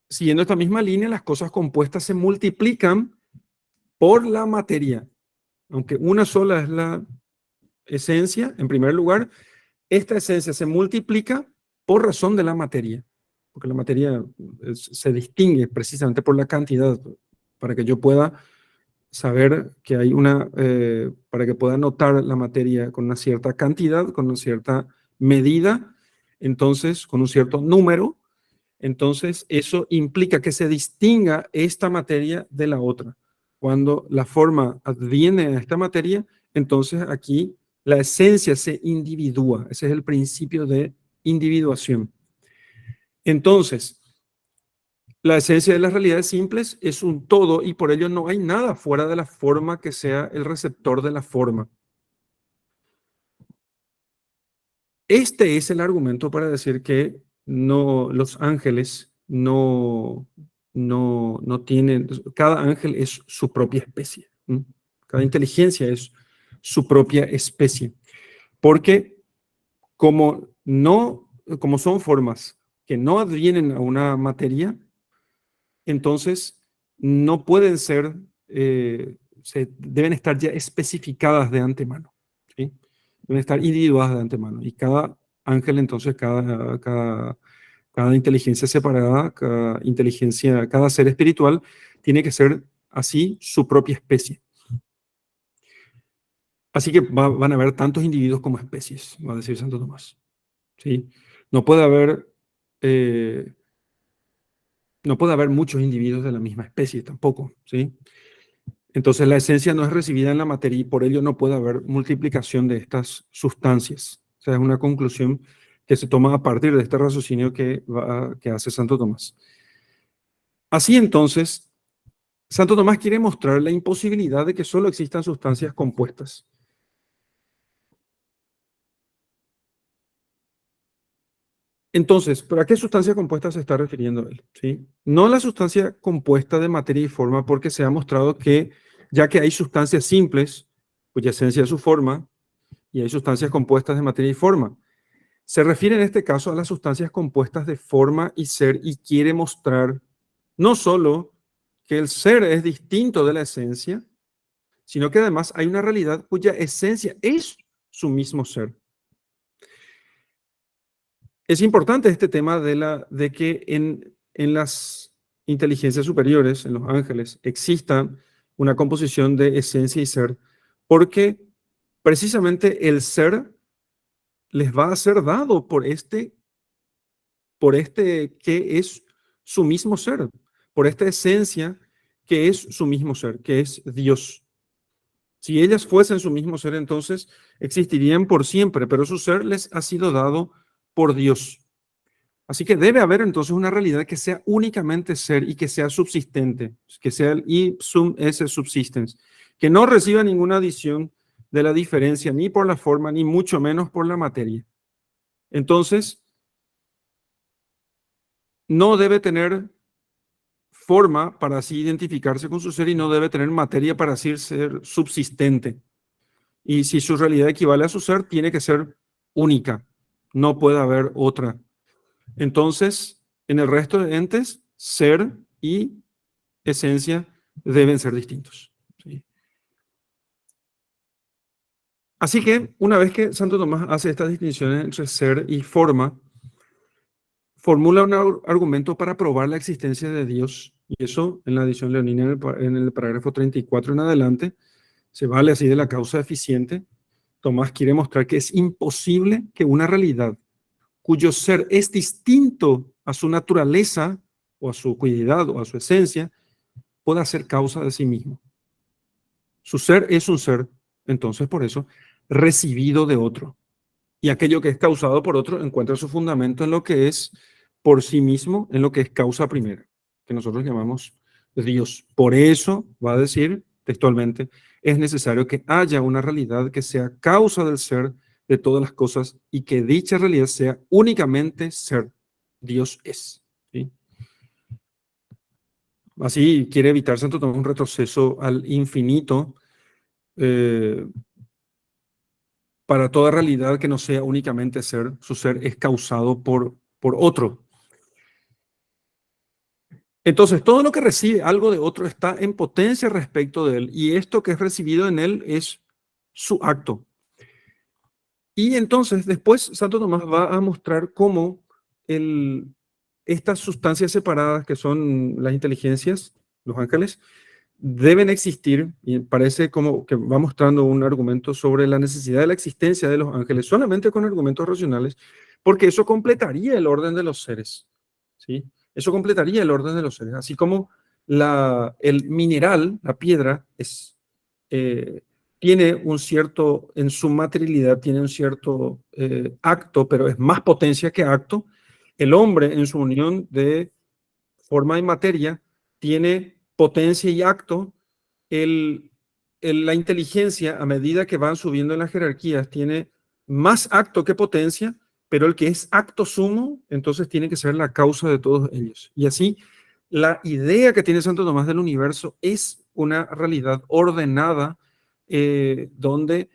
siguiendo esta misma línea, las cosas compuestas se multiplican por la materia. Aunque una sola es la esencia, en primer lugar, esta esencia se multiplica por razón de la materia, porque la materia se distingue precisamente por la cantidad, para que yo pueda saber que hay para que pueda notar la materia con una cierta cantidad, con una cierta medida, entonces con un cierto número, entonces eso implica que se distinga esta materia de la otra. Cuando la forma adviene a esta materia, entonces aquí la esencia se individúa. Ese es el principio de individuación. Entonces, la esencia de las realidades simples es un todo y por ello no hay nada fuera de la forma que sea el receptor de la forma. Este es el argumento para decir que los ángeles no tienen, cada ángel es su propia especie. ¿Sí? Cada inteligencia es su propia especie. Porque como son formas que no advienen a una materia, entonces no pueden ser, deben estar ya especificadas de antemano, ¿sí? Deben estar individuadas de antemano. Y cada ángel, entonces, cada inteligencia separada, cada ser espiritual, tiene que ser así su propia especie. Así que van a haber tantos individuos como especies, va a decir Santo Tomás. ¿Sí? No puede haber muchos individuos de la misma especie tampoco, ¿sí? Entonces la esencia no es recibida en la materia y por ello no puede haber multiplicación de estas sustancias. O sea, es una conclusión que se toma a partir de este raciocinio que hace Santo Tomás. Así entonces, Santo Tomás quiere mostrar la imposibilidad de que solo existan sustancias compuestas. Entonces, ¿pero a qué sustancia compuesta se está refiriendo él? ¿Sí? No la sustancia compuesta de materia y forma, porque se ha mostrado que ya que hay sustancias simples, cuya esencia es su forma, y hay sustancias compuestas de materia y forma. Se refiere en este caso a las sustancias compuestas de forma y ser y quiere mostrar no solo que el ser es distinto de la esencia, sino que además hay una realidad cuya esencia es su mismo ser. Es importante este tema de que en las inteligencias superiores, en los ángeles, exista una composición de esencia y ser, porque precisamente el ser les va a ser dado por este que es su mismo ser, por esta esencia que es su mismo ser, que es Dios. Si ellas fuesen su mismo ser, entonces existirían por siempre, pero su ser les ha sido dado por Dios. Así que debe haber entonces una realidad que sea únicamente ser y que sea subsistente, que sea el ipsum esse subsistens, que no reciba ninguna adición de la diferencia ni por la forma, ni mucho menos por la materia. Entonces, no debe tener forma para así identificarse con su ser y no debe tener materia para así ser subsistente. Y si su realidad equivale a su ser, tiene que ser única, no puede haber otra. Entonces, en el resto de entes, ser y esencia deben ser distintos. ¿Sí? Así que, una vez que Santo Tomás hace estas distinciones entre ser y forma, formula un argumento para probar la existencia de Dios, y eso en la edición leonina, en el parágrafo 34 en adelante, se vale así de la causa eficiente. Tomás quiere mostrar que es imposible que una realidad cuyo ser es distinto a su naturaleza, o a su cualidad, o a su esencia, pueda ser causa de sí mismo. Su ser es un ser, entonces por eso, recibido de otro. Y aquello que es causado por otro encuentra su fundamento en lo que es por sí mismo, en lo que es causa primera, que nosotros llamamos Dios. Por eso, va a decir textualmente, es necesario que haya una realidad que sea causa del ser de todas las cosas y que dicha realidad sea únicamente ser. Dios es. ¿Sí? Así quiere evitar Santo Tomás un retroceso al infinito para toda realidad que no sea únicamente ser. Su ser es causado por otro. Entonces, todo lo que recibe algo de otro está en potencia respecto de él, y esto que es recibido en él es su acto. Y entonces, después, Santo Tomás va a mostrar cómo estas sustancias separadas, que son las inteligencias, los ángeles, deben existir, y parece como que va mostrando un argumento sobre la necesidad de la existencia de los ángeles, solamente con argumentos racionales, porque eso completaría el orden de los seres, ¿sí? Eso completaría el orden de los seres, así como el mineral, la piedra, tiene un cierto, en su materialidad, tiene un cierto acto, pero es más potencia que acto. El hombre, en su unión de forma y materia, tiene potencia y acto. La inteligencia, a medida que van subiendo en las jerarquías, tiene más acto que potencia, pero el que es acto sumo, entonces tiene que ser la causa de todos ellos. Y así, la idea que tiene Santo Tomás del universo es una realidad ordenada, donde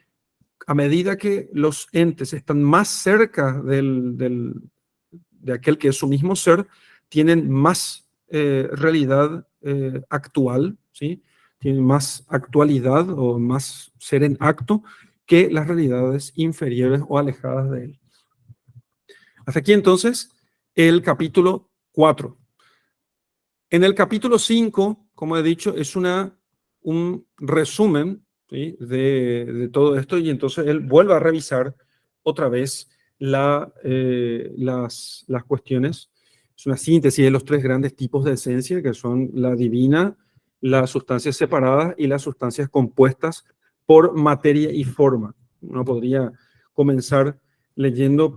a medida que los entes están más cerca de aquel que es su mismo ser, tienen más realidad actual, ¿sí? Tienen más actualidad o más ser en acto que las realidades inferiores o alejadas de él. Hasta aquí entonces el capítulo 4. En el capítulo 5, como he dicho, es un resumen, ¿sí?, de todo esto, y entonces él vuelve a revisar otra vez las cuestiones. Es una síntesis de los tres grandes tipos de esencia, que son la divina, las sustancias separadas y las sustancias compuestas por materia y forma. Uno podría comenzar leyendo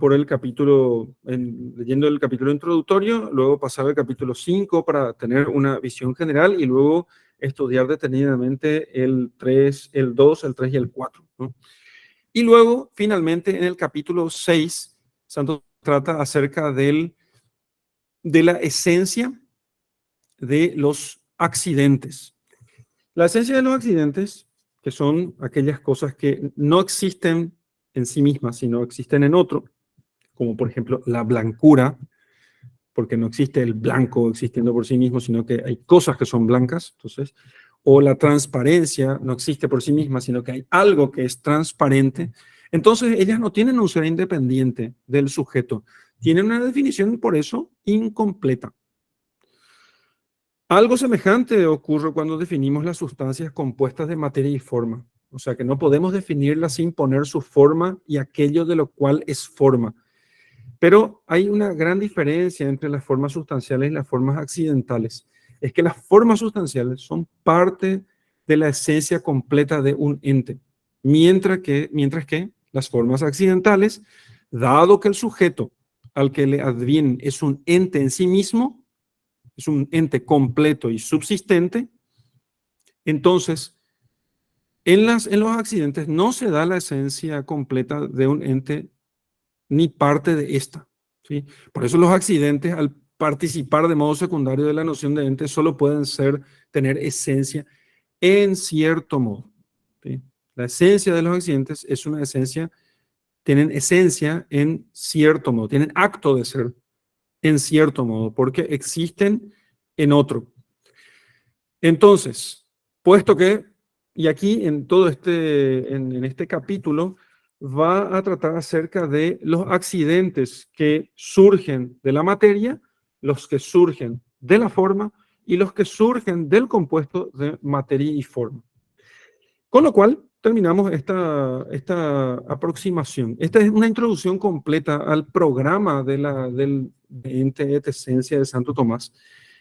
leyendo el capítulo introductorio, luego pasar al capítulo 5 para tener una visión general y luego estudiar detenidamente el 3, el 2, el 3 y el 4, ¿no? Y luego, finalmente, en el capítulo 6, Santo trata acerca de la esencia de los accidentes. La esencia de los accidentes, que son aquellas cosas que no existen en sí mismas, sino existen en otro, como por ejemplo la blancura, porque no existe el blanco existiendo por sí mismo, sino que hay cosas que son blancas, entonces, o la transparencia no existe por sí misma, sino que hay algo que es transparente. Entonces, ellas no tienen un ser independiente del sujeto, tienen una definición, por eso, incompleta. Algo semejante ocurre cuando definimos las sustancias compuestas de materia y forma. O sea que no podemos definirlas sin poner su forma y aquello de lo cual es forma. Pero hay una gran diferencia entre las formas sustanciales y las formas accidentales. Es que las formas sustanciales son parte de la esencia completa de un ente, mientras que las formas accidentales, dado que el sujeto al que le advienen es un ente en sí mismo, es un ente completo y subsistente, entonces en los accidentes no se da la esencia completa de un ente ni parte de esta, ¿sí? Por eso los accidentes, al participar de modo secundario de la noción de ente, solo pueden tener esencia en cierto modo, ¿sí? La esencia de los accidentes es una esencia, tienen esencia en cierto modo, tienen acto de ser en cierto modo, porque existen en otro. Entonces, puesto que, y aquí en todo en este capítulo, va a tratar acerca de los accidentes que surgen de la materia, los que surgen de la forma y los que surgen del compuesto de materia y forma. Con lo cual, terminamos esta aproximación. Esta es una introducción completa al programa del ente et esencia de Santo Tomás,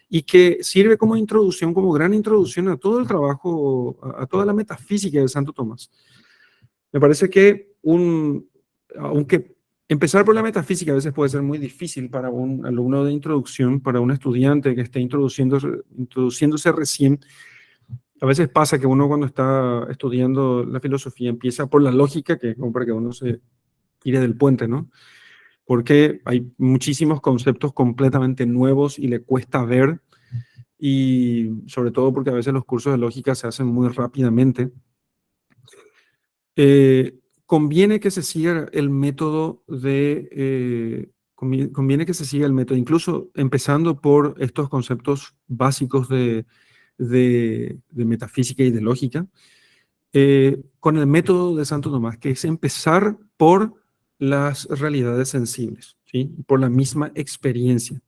y que sirve como introducción, como gran introducción a todo el trabajo, a toda la metafísica de Santo Tomás. Me parece que aunque empezar por la metafísica a veces puede ser muy difícil para un alumno de introducción, para un estudiante que esté introduciéndose recién, a veces pasa que uno cuando está estudiando la filosofía empieza por la lógica, que es como para que uno se tire del puente, ¿no? Porque hay muchísimos conceptos completamente nuevos y le cuesta ver, y sobre todo porque a veces los cursos de lógica se hacen muy rápidamente. Conviene que se siga el método conviene que se siga el método, incluso empezando por estos conceptos básicos de metafísica y de lógica, con el método de Santo Tomás, que es empezar por las realidades sensibles, ¿sí? Por la misma experiencia.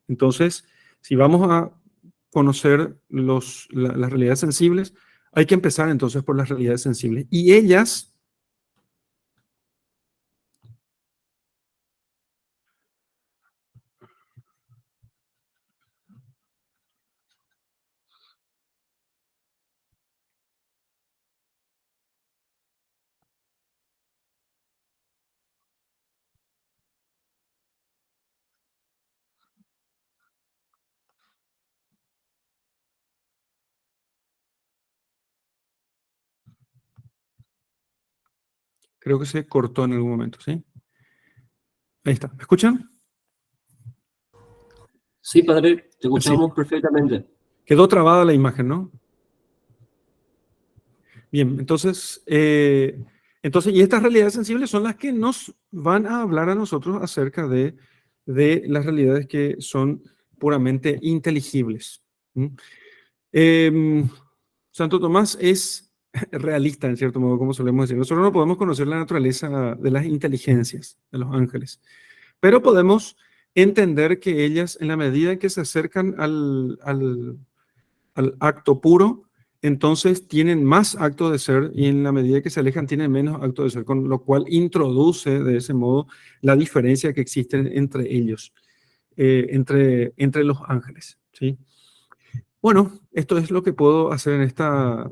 Entonces, si vamos a conocer las realidades sensibles, hay que empezar entonces por las realidades sensibles. Y ellas, creo que se cortó en algún momento, ¿sí? Ahí está. ¿Me escuchan? Sí, padre, te Sí. escuchamos perfectamente. Quedó trabada la imagen, ¿no? Bien, entonces, y estas realidades sensibles son las que nos van a hablar a nosotros acerca de las realidades que son puramente inteligibles. ¿Mm? Santo Tomás es realista, en cierto modo, como solemos decir. Nosotros no podemos conocer la naturaleza de las inteligencias de los ángeles, pero podemos entender que ellas, en la medida en que se acercan al acto puro, entonces tienen más acto de ser, y en la medida que se alejan tienen menos acto de ser, con lo cual introduce de ese modo la diferencia que existe entre ellos, entre los ángeles, ¿sí? Bueno, esto es lo que puedo hacer en esta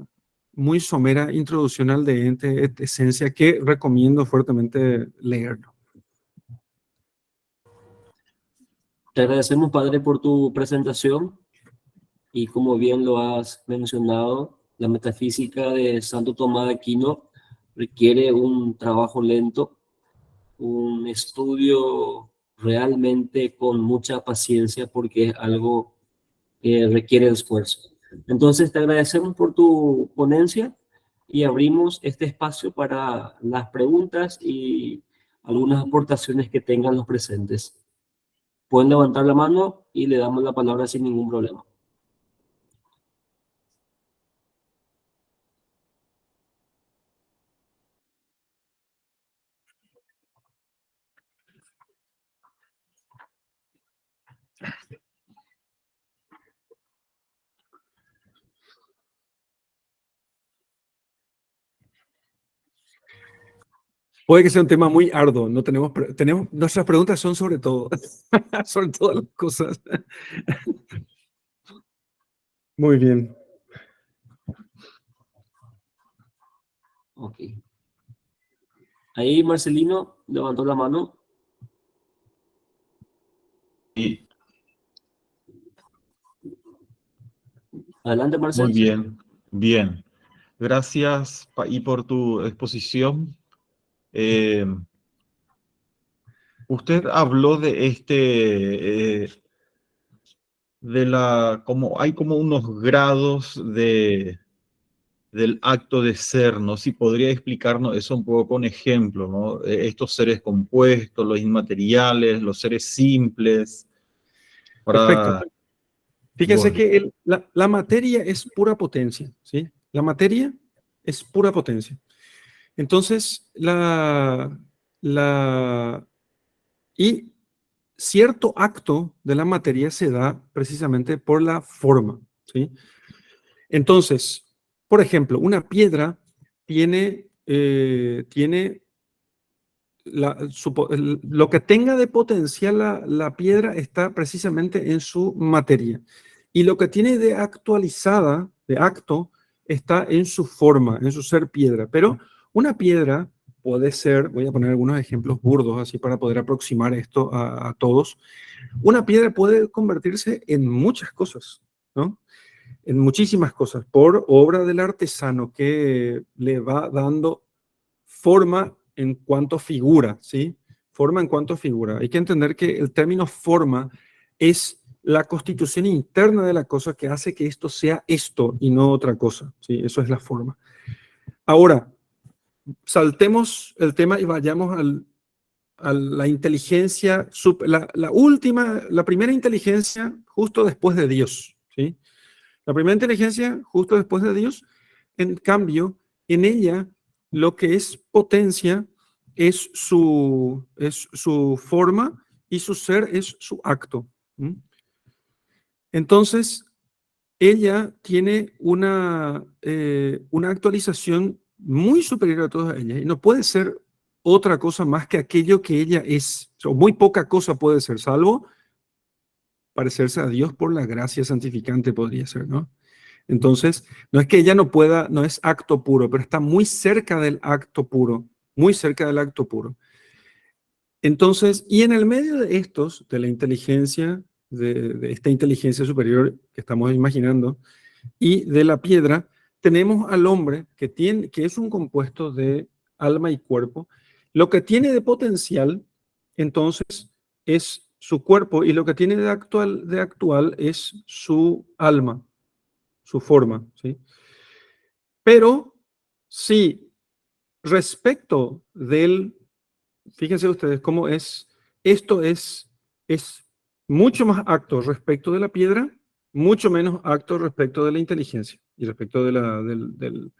muy somera introducción al de ente et esencia, que recomiendo fuertemente leerlo. Te agradecemos, padre, por tu presentación y como bien lo has mencionado, la metafísica de Santo Tomás de Aquino requiere un trabajo lento, un estudio realmente con mucha paciencia porque es algo que requiere esfuerzo. Entonces, te agradecemos por tu ponencia y abrimos este espacio para las preguntas y algunas aportaciones que tengan los presentes. Pueden levantar la mano y le damos la palabra sin ningún problema. Puede que sea un tema muy arduo, no nuestras preguntas son sobre todo, sobre todas las cosas. Muy bien. Ok. Ahí Marcelino levantó la mano. Y Adelante, Marcel. muy bien, bien. Gracias, Paí, por tu exposición. Usted habló de como hay como unos grados del acto de ser, ¿no? Si podría explicarnos eso un poco con ejemplo, ¿no? Estos seres compuestos, los inmateriales, los seres simples, Perfecto. para... Fíjense Bueno, que la materia es pura potencia, ¿sí? La materia es pura potencia. Entonces, y cierto acto de la materia se da precisamente por la forma, ¿sí? Entonces, por ejemplo, una piedra tiene lo que tenga de potencial la piedra está precisamente en su materia. Y lo que tiene de actualizada, de acto, está en su forma, en su ser piedra. Pero una piedra puede ser, voy a poner algunos ejemplos burdos así para poder aproximar esto a todos. Una piedra puede convertirse en muchas cosas, ¿no? En muchísimas cosas, por obra del artesano que le va dando forma en cuanto figura, ¿sí? Forma en cuanto figura. Hay que entender que el término forma es la constitución interna de la cosa que hace que esto sea esto y no otra cosa, ¿sí? Eso es la forma. Ahora, saltemos el tema y vayamos a la inteligencia, la primera inteligencia justo después de Dios, ¿sí? La primera inteligencia justo después de Dios, en cambio, en ella lo que es potencia es su forma y su ser es su acto. ¿Mm? Entonces, ella tiene una actualización muy superior a todas ellas y no puede ser otra cosa más que aquello que ella es. O muy poca cosa puede ser, salvo parecerse a Dios por la gracia santificante podría ser, ¿no? Entonces, no es que ella no pueda, no es acto puro, pero está muy cerca del acto puro, muy cerca del acto puro. Entonces, y en el medio de estos, de la inteligencia, de esta inteligencia superior que estamos imaginando, y de la piedra, tenemos al hombre que es un compuesto de alma y cuerpo. Lo que tiene de potencial, entonces, es su cuerpo, y lo que tiene de actual es su alma, su forma, ¿sí? Pero sí, respecto fíjense ustedes cómo esto es mucho más acto respecto de la piedra, mucho menos acto respecto de la inteligencia y respecto de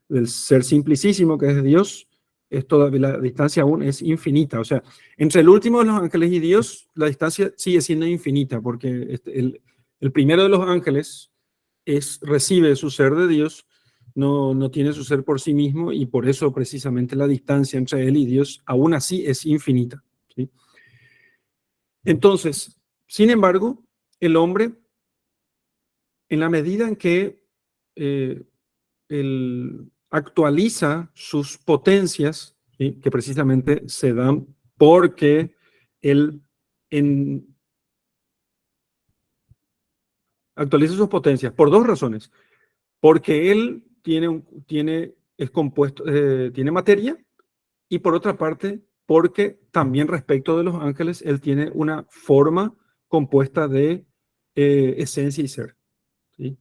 del ser simplicísimo que es Dios. La distancia aún es infinita. O sea, entre el último de los ángeles y Dios, la distancia sigue siendo infinita, porque el primero de los ángeles recibe su ser de Dios, no tiene su ser por sí mismo, y por eso precisamente la distancia entre él y Dios aún así es infinita, ¿sí? Entonces, sin embargo, el hombre, en la medida en que él actualiza sus potencias, ¿sí? Que precisamente se dan porque él actualiza sus potencias por dos razones. Porque él es compuesto, tiene materia, y por otra parte, porque también respecto de los ángeles, él tiene una forma compuesta de esencia y ser, ¿sí?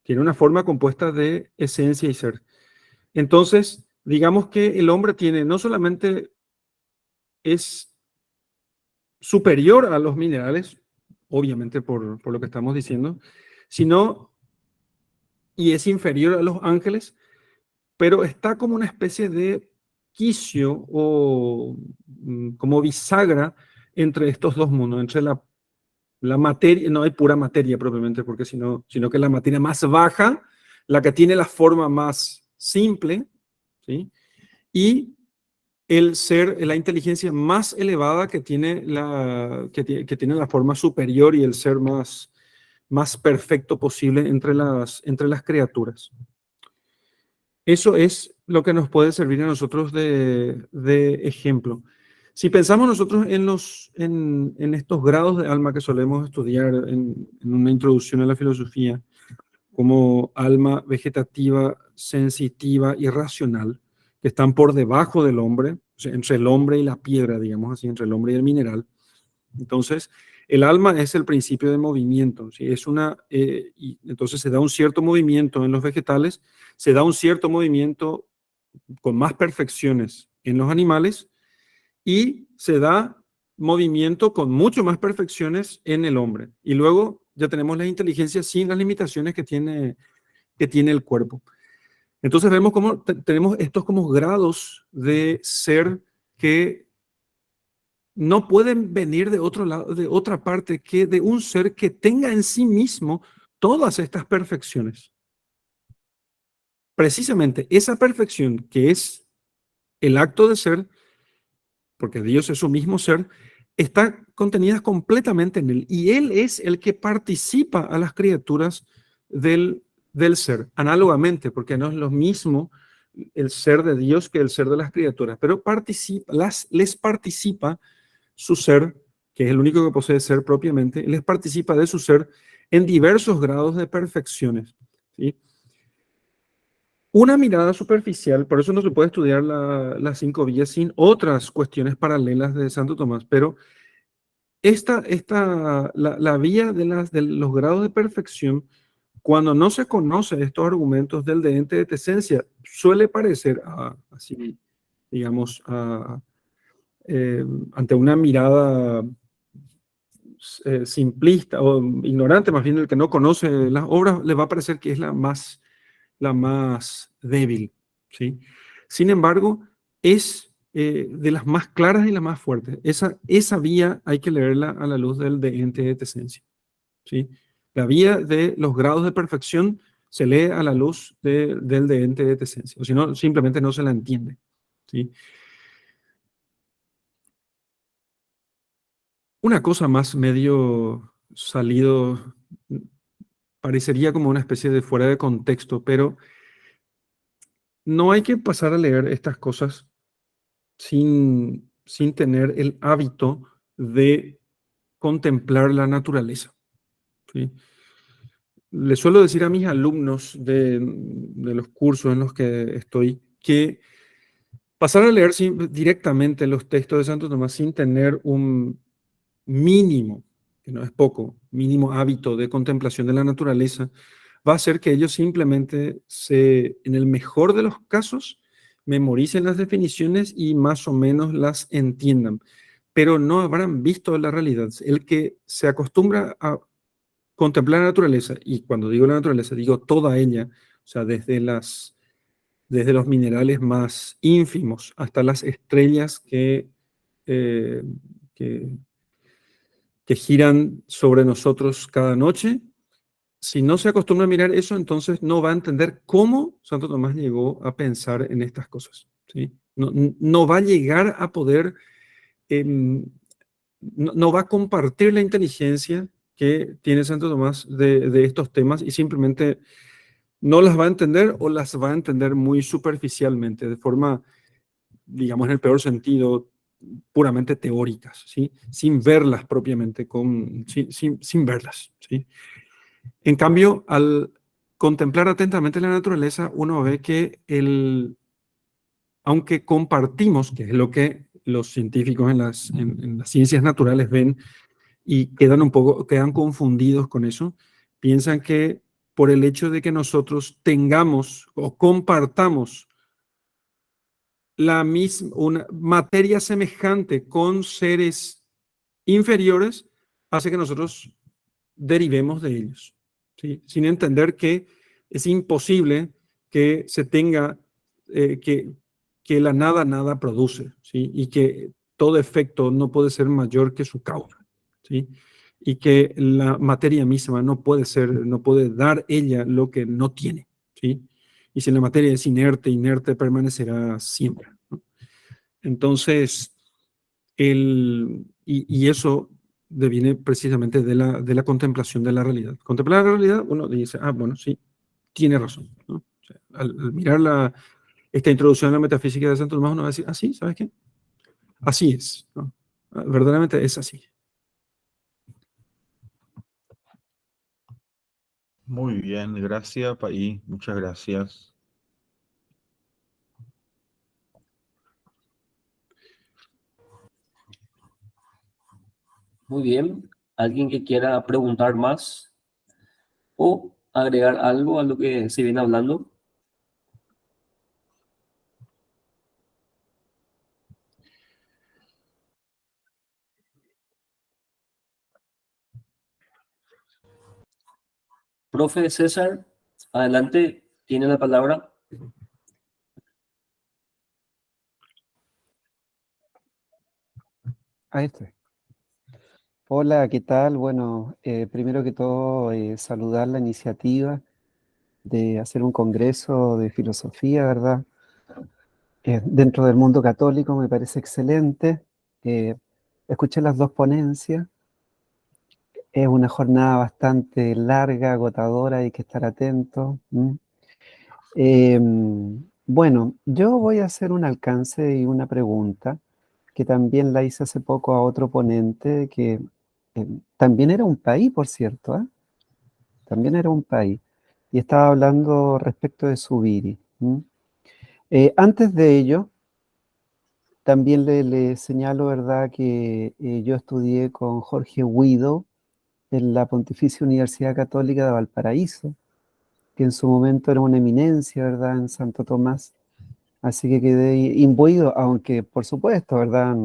Tiene una forma compuesta de esencia y ser. Entonces, digamos que el hombre no solamente es superior a los minerales, obviamente por lo que estamos diciendo, sino, y es inferior a los ángeles, pero está como una especie de quicio o como bisagra entre estos dos mundos, entre la materia, no hay pura materia propiamente, porque sino que la materia más baja, la que tiene la forma más simple, ¿sí? Y el ser, la inteligencia más elevada que tiene que tiene la forma superior y el ser más perfecto posible entre las criaturas. Eso es lo que nos puede servir a nosotros de ejemplo. Si pensamos nosotros en estos grados de alma que solemos estudiar en una introducción a la filosofía, como alma vegetativa, sensitiva y racional, que están por debajo del hombre, o sea, entre el hombre y la piedra, digamos así, entre el hombre y el mineral. Entonces, el alma es el principio de movimiento, ¿sí? Y entonces se da un cierto movimiento en los vegetales, se da un cierto movimiento con más perfecciones en los animales, y se da movimiento con mucho más perfecciones en el hombre. Y luego ya tenemos la inteligencia sin las limitaciones que tiene el cuerpo. Entonces vemos cómo tenemos estos como grados de ser que no pueden venir de otro lado, de otra parte, que de un ser que tenga en sí mismo todas estas perfecciones. Precisamente esa perfección que es el acto de ser, porque Dios es su mismo ser, está contenida completamente en él, y él es el que participa a las criaturas del ser, análogamente, porque no es lo mismo el ser de Dios que el ser de las criaturas, pero les participa su ser, que es el único que posee ser propiamente, les participa de su ser en diversos grados de perfecciones, ¿sí? una mirada superficial, por eso no se puede estudiar las 5 vías sin otras cuestiones paralelas de Santo Tomás, pero la vía de los grados de perfección, cuando no se conoce estos argumentos del de ente de esencia, suele parecer así, digamos, ante una mirada simplista o ignorante, más bien el que no conoce las obras, le va a parecer que es la más débil, ¿sí? Sin embargo, es de las más claras y las más fuertes. Esa vía hay que leerla a la luz del de ente de esencia, ¿sí? La vía de los grados de perfección se lee a la luz del de ente de esencia, o si no, simplemente no se la entiende, ¿sí? Una cosa más medio salido, parecería como una especie de fuera de contexto, pero no hay que pasar a leer estas cosas sin tener el hábito de contemplar la naturaleza, ¿sí? Le suelo decir a mis alumnos de los cursos en los que estoy que pasar a leer directamente los textos de Santo Tomás sin tener un mínimo, que no es poco, mínimo hábito de contemplación de la naturaleza, va a hacer que ellos simplemente en el mejor de los casos, memoricen las definiciones y más o menos las entiendan, pero no habrán visto la realidad. El que se acostumbra a contemplar la naturaleza, y cuando digo la naturaleza, digo toda ella, o sea, desde los minerales más ínfimos hasta las estrellas eh, que, que giran sobre nosotros cada noche. Si no se acostumbra a mirar eso, entonces no va a entender cómo Santo Tomás llegó a pensar en estas cosas, ¿sí? No va a llegar a poder, no va a compartir la inteligencia que tiene Santo Tomás de estos temas y simplemente no las va a entender o las va a entender muy superficialmente, de forma, digamos, en el peor sentido, puramente teóricas, ¿sí? Sin verlas propiamente, sin verlas, ¿sí? En cambio, al contemplar atentamente la naturaleza, uno ve que aunque compartimos, que es lo que los científicos en las ciencias naturales ven y quedan confundidos con eso, piensan que por el hecho de que nosotros tengamos o compartamos una materia semejante con seres inferiores, hace que nosotros derivemos de ellos, ¿sí? Sin entender que es imposible que se tenga, que la nada produce, ¿sí? Y que todo efecto no puede ser mayor que su causa, ¿sí? Y que la materia misma no puede dar ella lo que no tiene, ¿sí? Y si la materia es inerte permanecerá siempre, ¿no? Entonces, y eso deviene precisamente de la contemplación de la realidad. Contemplar la realidad, uno dice, bueno, sí, tiene razón, ¿no? O sea, al mirar esta introducción a la metafísica de Santo Tomás, uno va a decir, sí, ¿sabes qué? Así es, ¿no? Verdaderamente es así. Muy bien, gracias, Paí, muchas gracias. Muy bien. ¿Alguien que quiera preguntar más o agregar algo a lo que se viene hablando? Profe César, adelante, tiene la palabra. Ahí estoy. Hola, ¿qué tal? Bueno, primero que todo, saludar la iniciativa de hacer un congreso de filosofía, ¿verdad? Dentro del mundo católico me parece excelente. Eh, Escuché las dos ponencias. Es una jornada bastante larga, agotadora, hay que estar atento. Eh, bueno, yo voy a hacer un alcance y una pregunta que también la hice hace poco a otro ponente que también era un país, por cierto, ¿eh? También era un país. Y estaba hablando respecto de Zubiri. ¿Mm? Antes de ello, también le señalo, ¿verdad?, que yo estudié con Jorge Guido en la Pontificia Universidad Católica de Valparaíso, que en su momento era una eminencia, ¿verdad?, en Santo Tomás. Así que quedé imbuido, aunque por supuesto, ¿verdad?,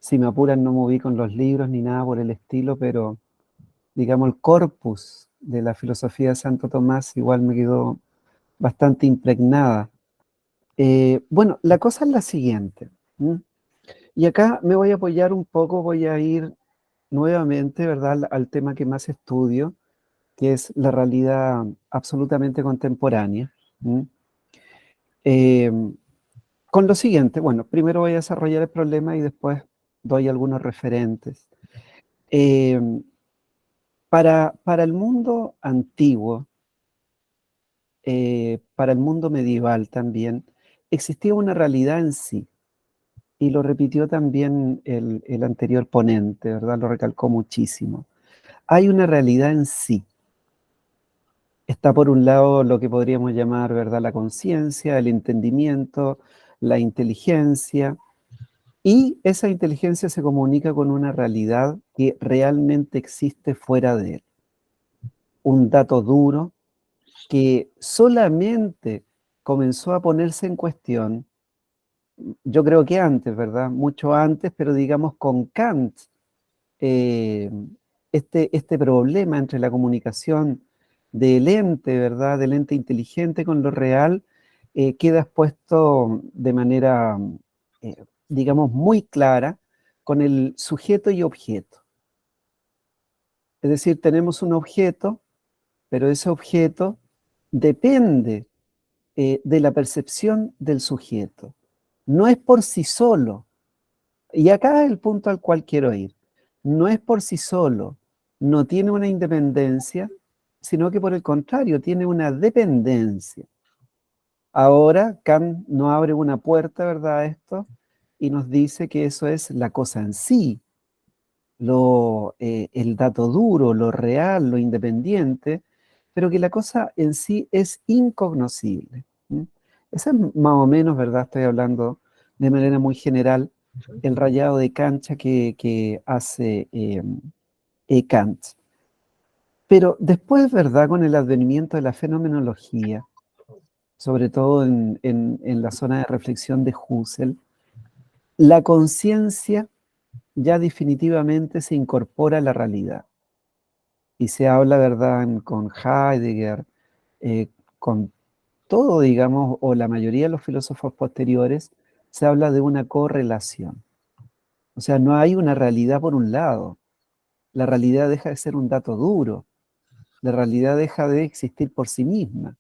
si me apuran no me ubico en los libros ni nada por el estilo, pero digamos el corpus de la filosofía de Santo Tomás igual me quedó bastante impregnada. Bueno, la cosa es la siguiente, ¿m? Y acá me voy a apoyar un poco, voy a ir nuevamente, ¿verdad?, al tema que más estudio, que es la realidad absolutamente contemporánea. ¿M? Eh, con lo siguiente, bueno, primero voy a desarrollar el problema y después doy algunos referentes. Eh, para el mundo antiguo, para el mundo medieval también, existía una realidad en sí, y lo repitió también el anterior ponente, ¿verdad? Lo recalcó muchísimo. Hay una realidad en sí. Está por un lado lo que podríamos llamar, ¿verdad?, la conciencia, el entendimiento, la inteligencia, y esa inteligencia se comunica con una realidad que realmente existe fuera de él. Un dato duro que solamente comenzó a ponerse en cuestión, yo creo que antes, ¿verdad? Mucho antes, pero digamos con Kant, eh, este problema entre la comunicación del ente, ¿verdad?, del ente inteligente con lo real, queda expuesto de manera, digamos, muy clara con el sujeto y objeto. Es decir, tenemos un objeto, pero ese objeto depende de la percepción del sujeto. No es por sí solo, y acá es el punto al cual quiero ir, no es por sí solo, no tiene una independencia, sino que por el contrario, tiene una dependencia. Ahora Kant nos abre una puerta, ¿verdad?, a esto, y nos dice que eso es la cosa en sí, el dato duro, lo real, lo independiente, pero que la cosa en sí es incognoscible. ¿M? Ese es más o menos, ¿verdad? Estoy hablando de manera muy general, el rayado de cancha que hace Kant. Pero después, ¿verdad?, con el advenimiento de la fenomenología, sobre todo en la zona de reflexión de Husserl, la conciencia ya definitivamente se incorpora a la realidad. Y se habla, ¿verdad?, con Heidegger, con todo, digamos, o la mayoría de los filósofos posteriores, se habla de una correlación. O sea, no hay una realidad por un lado. La realidad deja de ser un dato duro. La realidad deja de existir por sí misma.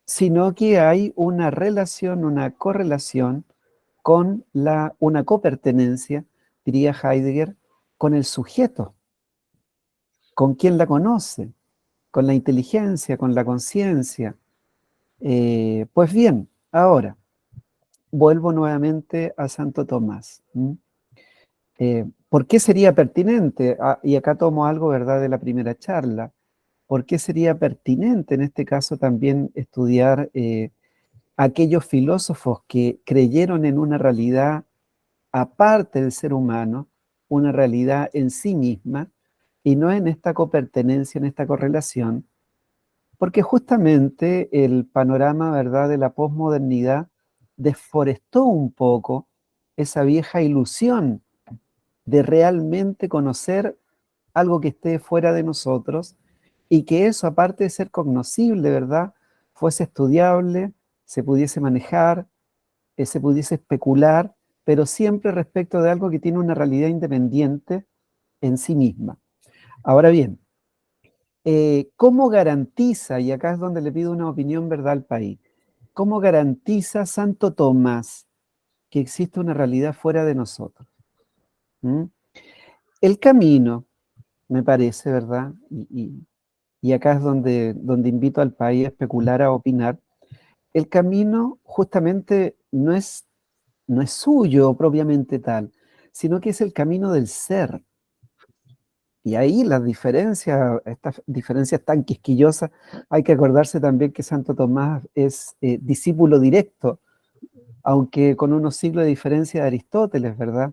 Sino que hay una relación, una correlación con una copertenencia, diría Heidegger, con el sujeto, con quien la conoce, con la inteligencia, con la conciencia. Pues bien, ahora vuelvo nuevamente a Santo Tomás. ¿Por qué sería pertinente? Y acá tomo algo, ¿verdad?, de la primera charla. ¿Por qué sería pertinente en este caso también estudiar aquellos filósofos que creyeron en una realidad aparte del ser humano, una realidad en sí misma, y no en esta copertenencia, en esta correlación? Porque justamente el panorama, ¿verdad?, de la posmodernidad desforestó un poco esa vieja ilusión de realmente conocer algo que esté fuera de nosotros, y que eso, aparte de ser cognoscible, ¿verdad?, fuese estudiable, se pudiese manejar, se pudiese especular, pero siempre respecto de algo que tiene una realidad independiente en sí misma. Ahora bien, ¿cómo garantiza, y acá es donde le pido una opinión, ¿verdad?, al país, cómo garantiza Santo Tomás que existe una realidad fuera de nosotros? ¿Mm? El camino, me parece, ¿verdad? Y acá es donde invito al país a especular, a opinar. El camino justamente no es suyo propiamente tal, sino que es el camino del ser. Y ahí las diferencias, estas diferencias tan quisquillosas, hay que acordarse también que Santo Tomás es discípulo directo, aunque con unos siglos de diferencia de Aristóteles, ¿verdad?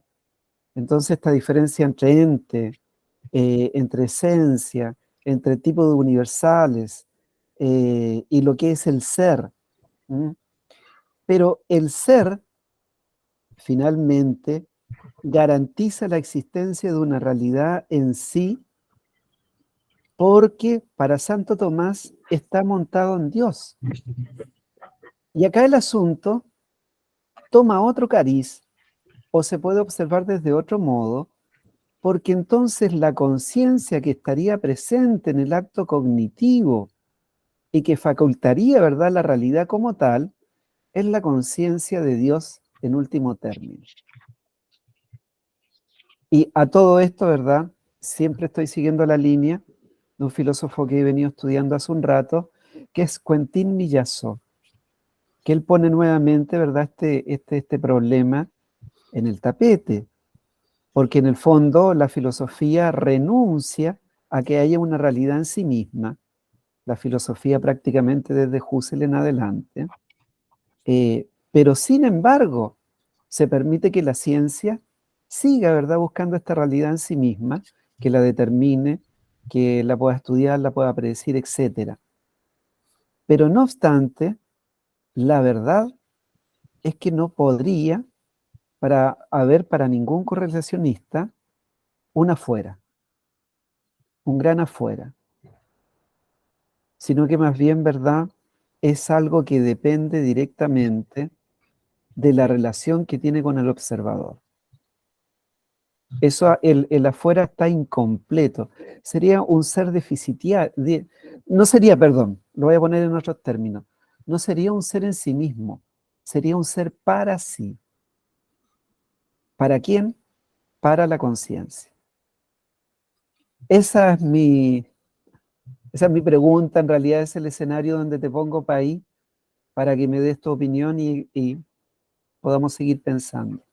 Entonces esta diferencia entre ente, entre esencia, entre tipos de universales y lo que es el ser. ¿Mm? Pero el ser, finalmente, garantiza la existencia de una realidad en sí, porque para Santo Tomás está montado en Dios. Y acá el asunto toma otro cariz, o se puede observar desde otro modo, porque entonces la conciencia que estaría presente en el acto cognitivo y que facultaría, ¿verdad?, la realidad como tal, es la conciencia de Dios en último término. Y a todo esto, ¿verdad?, siempre estoy siguiendo la línea de un filósofo que he venido estudiando hace un rato, que es Quentin Millazo, que él pone nuevamente, ¿verdad?, este problema en el tapete, porque en el fondo la filosofía renuncia a que haya una realidad en sí misma, la filosofía prácticamente desde Husserl en adelante, pero sin embargo se permite que la ciencia siga, ¿verdad?, buscando esta realidad en sí misma, que la determine, que la pueda estudiar, la pueda predecir, etc. Pero no obstante, la verdad es que no podría haber para ningún correlacionista un afuera, un gran afuera, sino que más bien, ¿verdad?, es algo que depende directamente de la relación que tiene con el observador. Eso, el afuera está incompleto. Sería un ser deficitario, no sería, perdón, lo voy a poner en otros términos, no sería un ser en sí mismo, sería un ser para sí. ¿Para quién? Para la conciencia. Esa es mi pregunta, en realidad es el escenario donde te pongo ahí, para que me des tu opinión y podamos seguir pensando.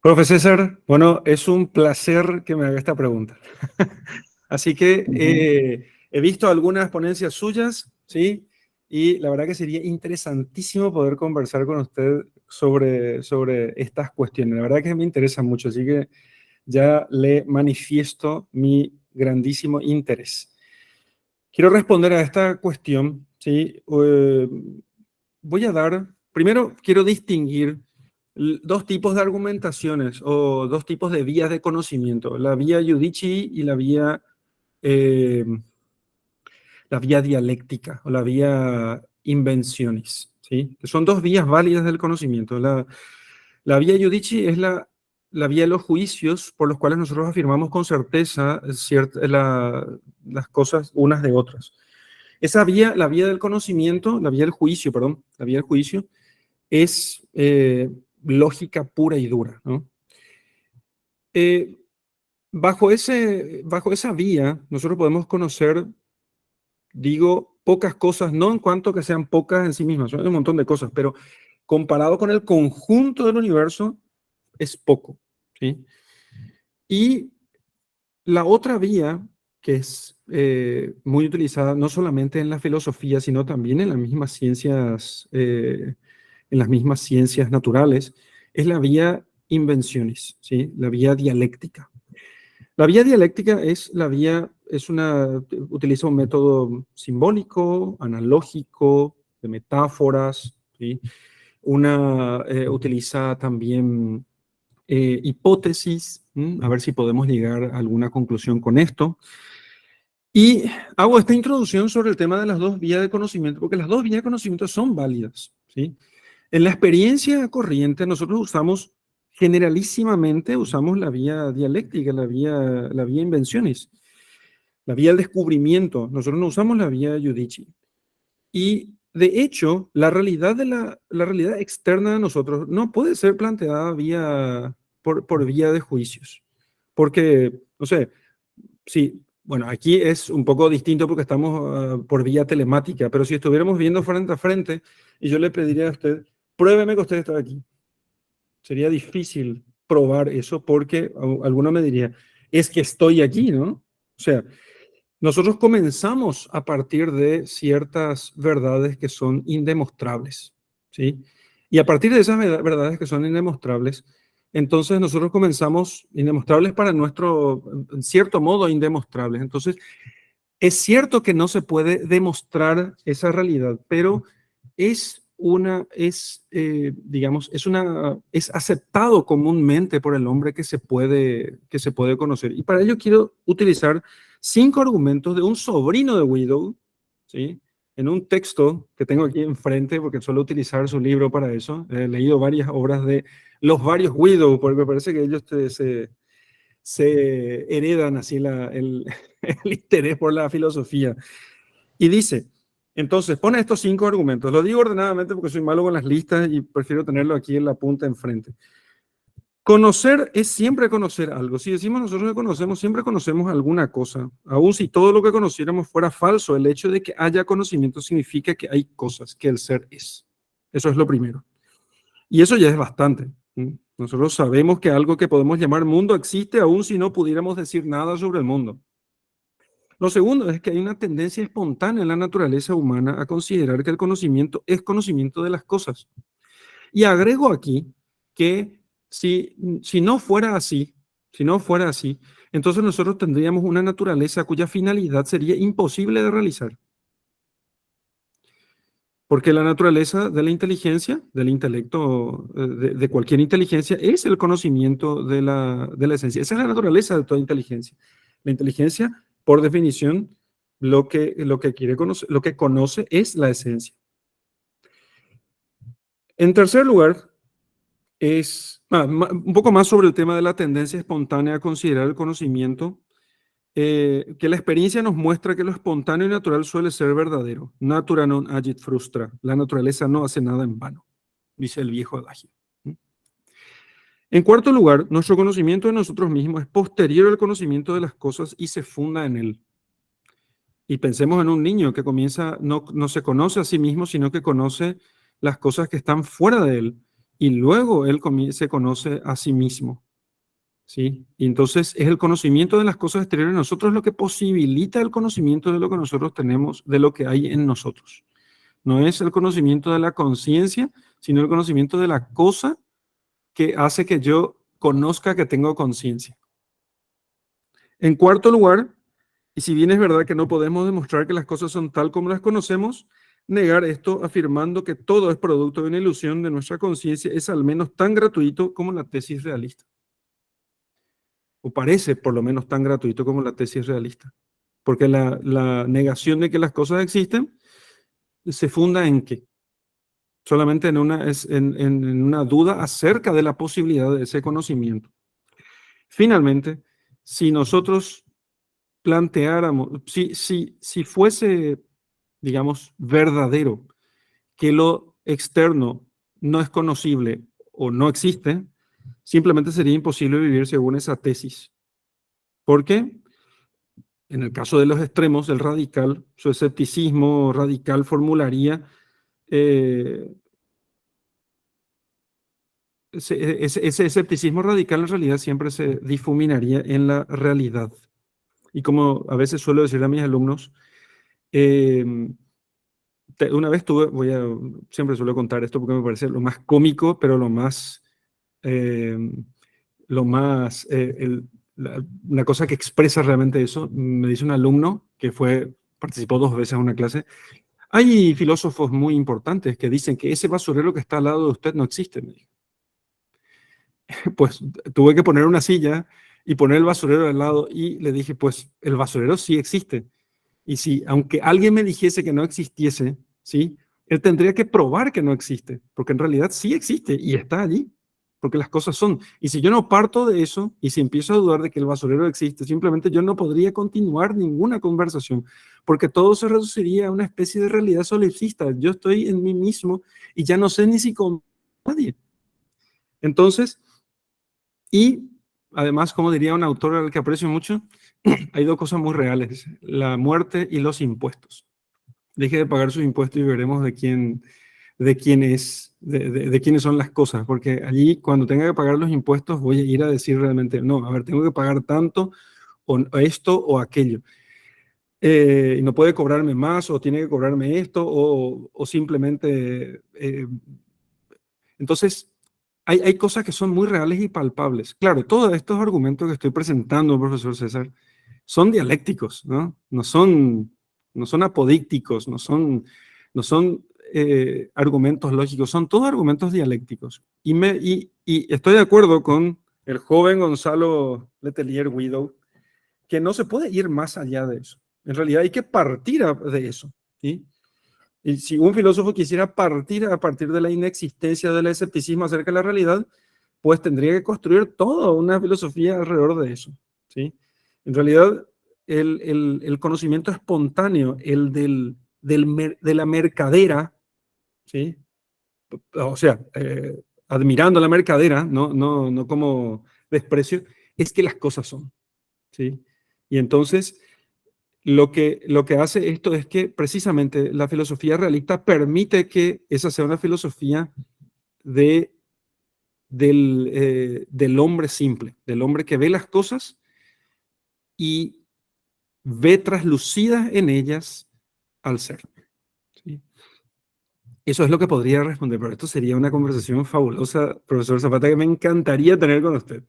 Profe César, bueno, es un placer que me haga esta pregunta. Así que he visto algunas ponencias suyas, ¿sí? Y la verdad que sería interesantísimo poder conversar con usted sobre estas cuestiones. La verdad que me interesan mucho, así que ya le manifiesto mi grandísimo interés. Quiero responder a esta cuestión, ¿sí? Primero quiero distinguir dos tipos de argumentaciones o dos tipos de vías de conocimiento, la vía Giudici y la vía dialéctica o la vía invencionis, ¿sí? Son dos vías válidas del conocimiento. La vía Giudici es la vía de los juicios por los cuales nosotros afirmamos con certeza las cosas unas de otras. Esa vía, la vía del conocimiento, la vía del juicio, perdón, la vía del juicio es lógica pura y dura, ¿no? Bajo esa vía, nosotros podemos conocer, digo, pocas cosas, no en cuanto que sean pocas en sí mismas, son un montón de cosas, pero comparado con el conjunto del universo, es poco, ¿sí? Y la otra vía, que es muy utilizada no solamente en la filosofía, sino también en las mismas ciencias naturales, es la vía invencionis, ¿sí? La vía dialéctica. La vía dialéctica utiliza un método simbólico, analógico, de metáforas, ¿sí? Utiliza también hipótesis, a ver si podemos llegar a alguna conclusión con esto. Y hago esta introducción sobre el tema de las dos vías de conocimiento, porque las dos vías de conocimiento son válidas, ¿sí? En la experiencia corriente, nosotros generalísimamente usamos la vía dialéctica, la vía invenciones, la vía del descubrimiento. Nosotros no usamos la vía Giudici. Y de hecho, la realidad externa de nosotros no puede ser planteada por vía de juicios. Porque, no sé, sí, bueno, aquí es un poco distinto porque estamos por vía telemática, pero si estuviéramos viendo frente a frente y yo le pediría a usted, pruébeme que usted está aquí. Sería difícil probar eso porque alguno me diría, es que estoy allí, ¿no? O sea, nosotros comenzamos a partir de ciertas verdades que son indemostrables, ¿sí? Y a partir de esas verdades que son indemostrables, entonces nosotros comenzamos, indemostrables para nuestro, en cierto modo, indemostrables. Entonces, es cierto que no se puede demostrar esa realidad, pero digamos, es aceptado comúnmente por el hombre que se puede conocer. Y para ello quiero utilizar 5 argumentos de un sobrino de Widow, ¿sí? En un texto que tengo aquí enfrente, porque suelo utilizar su libro para eso. He leído varias obras de los varios Widow, porque me parece que ellos se heredan así el interés por la filosofía. Y dice, entonces, pone estos 5 argumentos. Lo digo ordenadamente porque soy malo con las listas y prefiero tenerlo aquí en la punta enfrente. Conocer es siempre conocer algo. Si decimos nosotros que conocemos, siempre conocemos alguna cosa. Aun si todo lo que conociéramos fuera falso, el hecho de que haya conocimiento significa que hay cosas, que el ser es. Eso es lo primero. Y eso ya es bastante. Nosotros sabemos que algo que podemos llamar mundo existe, aun si no pudiéramos decir nada sobre el mundo. Lo segundo es que hay una tendencia espontánea en la naturaleza humana a considerar que el conocimiento es conocimiento de las cosas. Y agrego aquí que si no fuera así, entonces nosotros tendríamos una naturaleza cuya finalidad sería imposible de realizar. Porque la naturaleza de la inteligencia, del intelecto, de cualquier inteligencia, es el conocimiento de la esencia. Esa es la naturaleza de toda inteligencia. La inteligencia, por definición, lo que quiere conocer, lo que conoce es la esencia. En tercer lugar, un poco más sobre el tema de la tendencia espontánea a considerar el conocimiento, que la experiencia nos muestra que lo espontáneo y natural suele ser verdadero. Natura non agit frustra. La naturaleza no hace nada en vano, dice el viejo adagio. En cuarto lugar, nuestro conocimiento de nosotros mismos es posterior al conocimiento de las cosas y se funda en él. Y pensemos en un niño que comienza, no se conoce a sí mismo, sino que conoce las cosas que están fuera de él. Y luego él se conoce a sí mismo. ¿Sí? Y entonces es el conocimiento de las cosas exteriores de nosotros lo que posibilita el conocimiento de lo que nosotros tenemos, de lo que hay en nosotros. No es el conocimiento de la conciencia, sino el conocimiento de la cosa que hace que yo conozca que tengo conciencia. En cuarto lugar, y si bien es verdad que no podemos demostrar que las cosas son tal como las conocemos, negar esto afirmando que todo es producto de una ilusión de nuestra conciencia es al menos tan gratuito como la tesis realista. O parece por lo menos tan gratuito como la tesis realista. Porque la negación de que las cosas existen se funda ¿en qué? Solamente en una duda acerca de la posibilidad de ese conocimiento. Finalmente, si nosotros planteáramos, si fuese, digamos, verdadero que lo externo no es conocible o no existe, simplemente sería imposible vivir según esa tesis. Porque en el caso de los extremos, el radical, su escepticismo radical formularía ese escepticismo radical en realidad siempre se difuminaría en la realidad. Y como a veces suelo decir a mis alumnos, una vez siempre suelo contar esto porque me parece lo más cómico, pero una cosa que expresa realmente eso. Me dice un alumno que participó 2 veces en una clase. Hay filósofos muy importantes que dicen que ese basurero que está al lado de usted no existe, me dijo. Pues tuve que poner una silla y poner el basurero al lado y le dije, pues el basurero sí existe. Y si, aunque alguien me dijese que no existiese, ¿sí? Él tendría que probar que no existe, porque en realidad sí existe y está allí, porque las cosas son. Y si yo no parto de eso, y si empiezo a dudar de que el basurero existe, simplemente yo no podría continuar ninguna conversación, porque todo se reduciría a una especie de realidad solipsista. Yo estoy en mí mismo y ya no sé ni si con nadie. Entonces, y además, como diría un autor al que aprecio mucho, hay 2 cosas muy reales, la muerte y los impuestos. Deje de pagar sus impuestos y veremos de de quiénes son las cosas, porque allí cuando tenga que pagar los impuestos voy a ir a decir realmente, no, a ver, tengo que pagar tanto o esto o aquello. Y no puede cobrarme más o tiene que cobrarme esto o simplemente... entonces, hay cosas que son muy reales y palpables. Claro, todos estos argumentos que estoy presentando, profesor César, son dialécticos, ¿no? No son apodícticos, no son argumentos lógicos, son todos argumentos dialécticos. Y estoy de acuerdo con el joven Gonzalo Letelier Widow, que no se puede ir más allá de eso. En realidad hay que partir de eso, ¿sí? Y si un filósofo quisiera partir a partir de la inexistencia del escepticismo acerca de la realidad, pues tendría que construir toda una filosofía alrededor de eso, ¿sí? En realidad, el conocimiento espontáneo, de la mercadera, ¿sí? O sea, admirando a la mercadera, no como desprecio, es que las cosas son, ¿sí? Y entonces, lo que hace esto es que precisamente la filosofía realista permite que esa sea una filosofía del hombre simple, del hombre que ve las cosas y ve traslucidas en ellas al ser, ¿sí? Eso es lo que podría responder, pero esto sería una conversación fabulosa, profesor Zapata, que me encantaría tener con usted.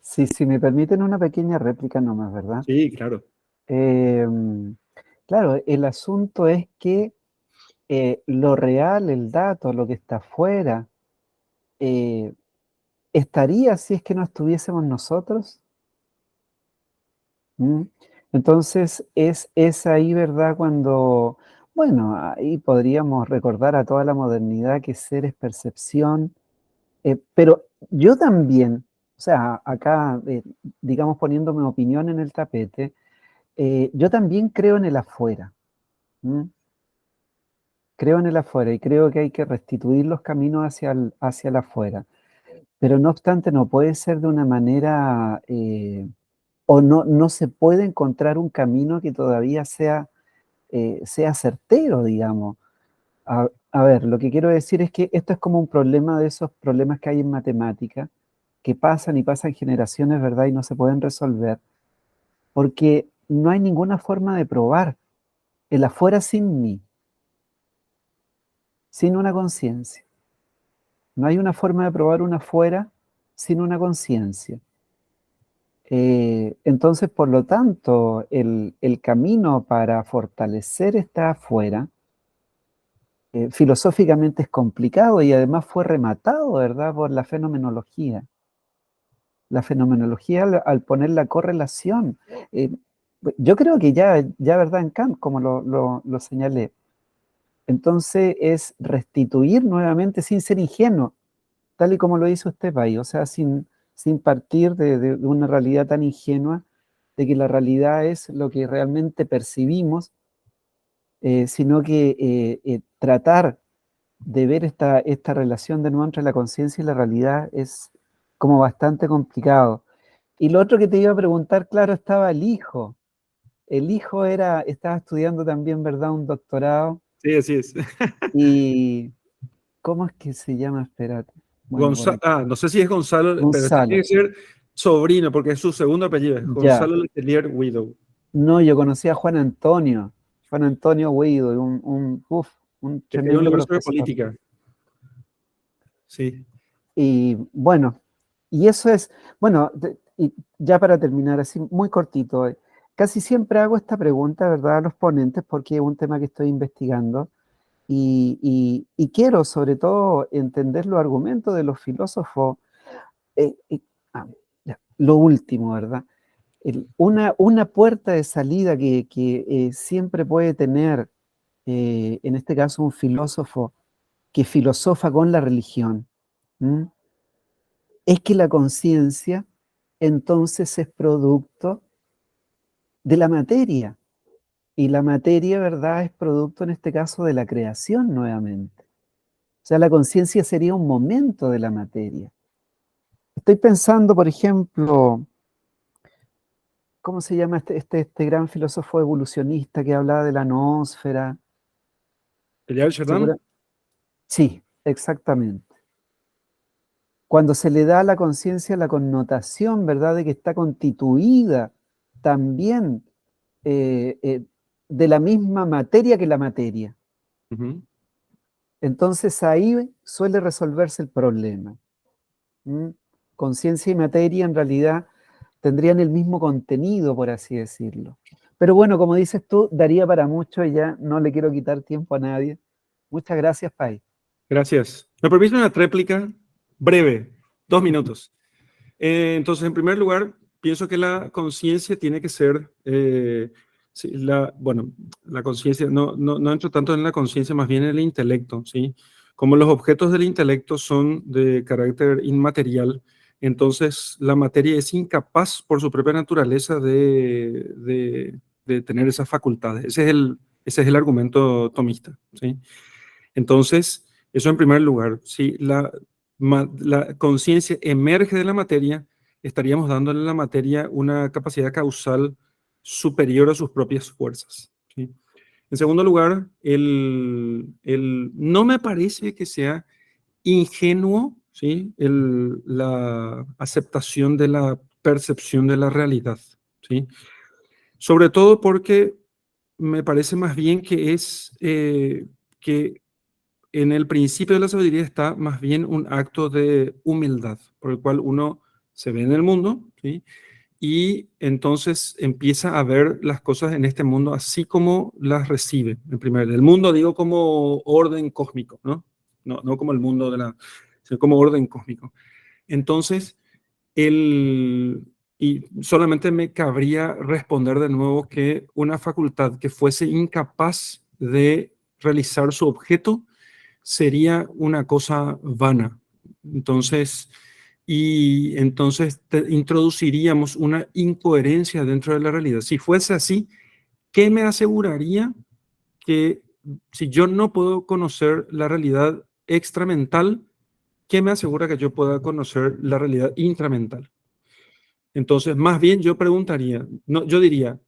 Sí, si me permiten una pequeña réplica nomás, ¿verdad? Sí, claro. Claro, el asunto es que lo real, el dato, lo que está afuera, ¿estaría si es que no estuviésemos nosotros? ¿Mm? Entonces, es ahí, ¿verdad? Cuando, bueno, ahí podríamos recordar a toda la modernidad que ser es percepción, pero yo también, o sea, acá, digamos, poniendo mi opinión en el tapete, yo también creo en el afuera. ¿Mm? Creo en el afuera y creo que hay que restituir los caminos hacia el afuera. Pero no obstante, no puede ser de una manera, o no se puede encontrar un camino que todavía sea certero, digamos. A ver, lo que quiero decir es que esto es como un problema de esos problemas que hay en matemática, que pasan y pasan generaciones, ¿verdad? Y no se pueden resolver, porque no hay ninguna forma de probar el afuera sin mí, sin una conciencia. No hay una forma de probar un afuera sin una conciencia. Entonces, por lo tanto, el camino para fortalecer esta afuera, filosóficamente es complicado y además fue rematado, ¿verdad?, por la fenomenología. La fenomenología al poner la correlación. Yo creo que ya ¿verdad?, en Kant, como lo señalé. Entonces, es restituir nuevamente sin ser ingenuo, tal y como lo hizo usted, Pai, o sea, sin partir de una realidad tan ingenua, de que la realidad es lo que realmente percibimos, sino que tratar de ver esta relación de nuevo entre la conciencia y la realidad es como bastante complicado. Y lo otro que te iba a preguntar, claro, estaba el hijo. El hijo estaba estudiando también, ¿verdad?, un doctorado. Sí, así es. Y, ¿cómo es que se llama? Espérate. Bueno, por aquí. No sé si es Gonzalo, pero esto tiene Gonzalo. que ser sobrino, porque es su segundo apellido, es Ya. Gonzalo Letelier Widow. No, yo conocí a Juan Antonio. Juan Antonio Guido, un Es un tremendo profesor de profesor. política. Sí. Y bueno, y eso es, bueno, y ya para terminar, así muy cortito, casi siempre hago esta pregunta, ¿verdad?, a los ponentes, porque es un tema que estoy investigando y quiero sobre todo entender los argumentos de los filósofos. eh, eh, ya, lo último, ¿verdad? Una puerta de salida que siempre puede tener, en este caso, un filósofo que filosofa con la religión. ¿Mm? Es que la conciencia entonces es producto de la materia. Y la materia, ¿verdad?, es producto en este caso de la creación nuevamente. O sea, la conciencia sería un momento de la materia. Estoy pensando, por ejemplo, ¿cómo se llama este gran filósofo evolucionista que hablaba de la noósfera? Eliyahu Sherdán. Segura- Sí, exactamente. Cuando se le da a la conciencia la connotación, ¿verdad?, de que está constituida también de la misma materia que la materia. Ujú. Entonces ahí suele resolverse el problema. ¿Mm? Conciencia y materia en realidad tendrían el mismo contenido, por así decirlo. Pero bueno, como dices tú, daría para mucho y ya no le quiero quitar tiempo a nadie. Muchas gracias, Pai. Gracias. Me permite una réplica breve, 2 minutos. Entonces, en primer lugar, pienso que la conciencia tiene que ser, sí, bueno, la conciencia, no entro tanto en la conciencia, más bien en el intelecto, ¿sí? Como los objetos del intelecto son de carácter inmaterial, entonces la materia es incapaz por su propia naturaleza de tener esas facultades. Ese es el argumento tomista, ¿sí? Entonces, eso en primer lugar, si la conciencia emerge de la materia, estaríamos dándole a la materia una capacidad causal superior a sus propias fuerzas, ¿sí? En segundo lugar, no me parece que sea ingenuo, ¿sí?, la aceptación de la percepción de la realidad, ¿sí? Sobre todo porque me parece más bien que que en el principio de la sabiduría está más bien un acto de humildad, por el cual uno se ve en el mundo, ¿sí?, y entonces empieza a ver las cosas en este mundo así como las recibe. En primer lugar, el mundo digo como orden cósmico, ¿no? No como el mundo sino como orden cósmico. Entonces, y solamente me cabría responder de nuevo que una facultad que fuese incapaz de realizar su objeto sería una cosa vana. Entonces, introduciríamos una incoherencia dentro de la realidad. Si fuese así, ¿qué me aseguraría que si yo no puedo conocer la realidad extramental, qué me asegura que yo pueda conocer la realidad intramental? Entonces, más bien yo preguntaría, no, yo diría,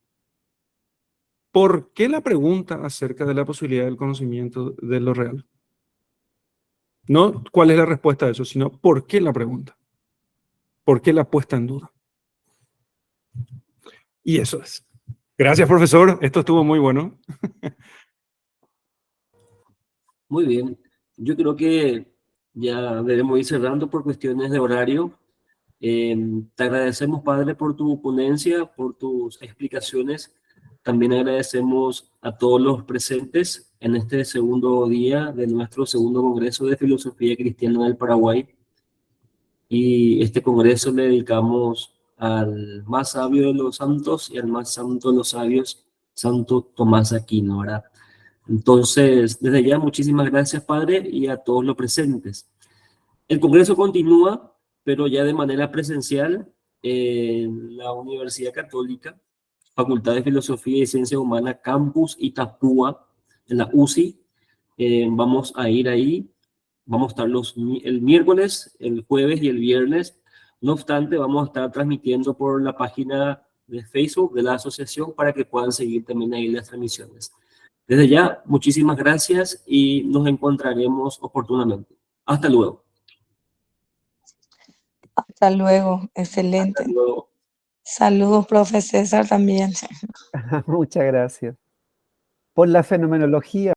¿por qué la pregunta acerca de la posibilidad del conocimiento de lo real? No cuál es la respuesta a eso, sino por qué la pregunta. ¿Por qué la puesta en duda? Y eso es. Gracias, profesor. Esto estuvo muy bueno. Muy bien. Yo creo que ya debemos ir cerrando por cuestiones de horario. Te agradecemos, padre, por tu ponencia, por tus explicaciones. También agradecemos a todos los presentes en este segundo día de nuestro segundo Congreso de Filosofía Cristiana del Paraguay. Y este congreso le dedicamos al más sabio de los santos y al más santo de los sabios, Santo Tomás de Aquino, ¿verdad? Entonces, desde ya, muchísimas gracias, padre, y a todos los presentes. El congreso continúa, pero ya de manera presencial en la Universidad Católica, Facultad de Filosofía y Ciencia Humana, Campus Itapúa, en la UCI. Vamos a ir ahí. Vamos a estar el miércoles, el jueves y el viernes. No obstante, vamos a estar transmitiendo por la página de Facebook de la asociación para que puedan seguir también ahí las transmisiones. Desde ya, muchísimas gracias y nos encontraremos oportunamente. Hasta luego. Hasta luego, Hasta excelente. luego. Saludos, profe César, también. Muchas gracias. Por la fenomenología.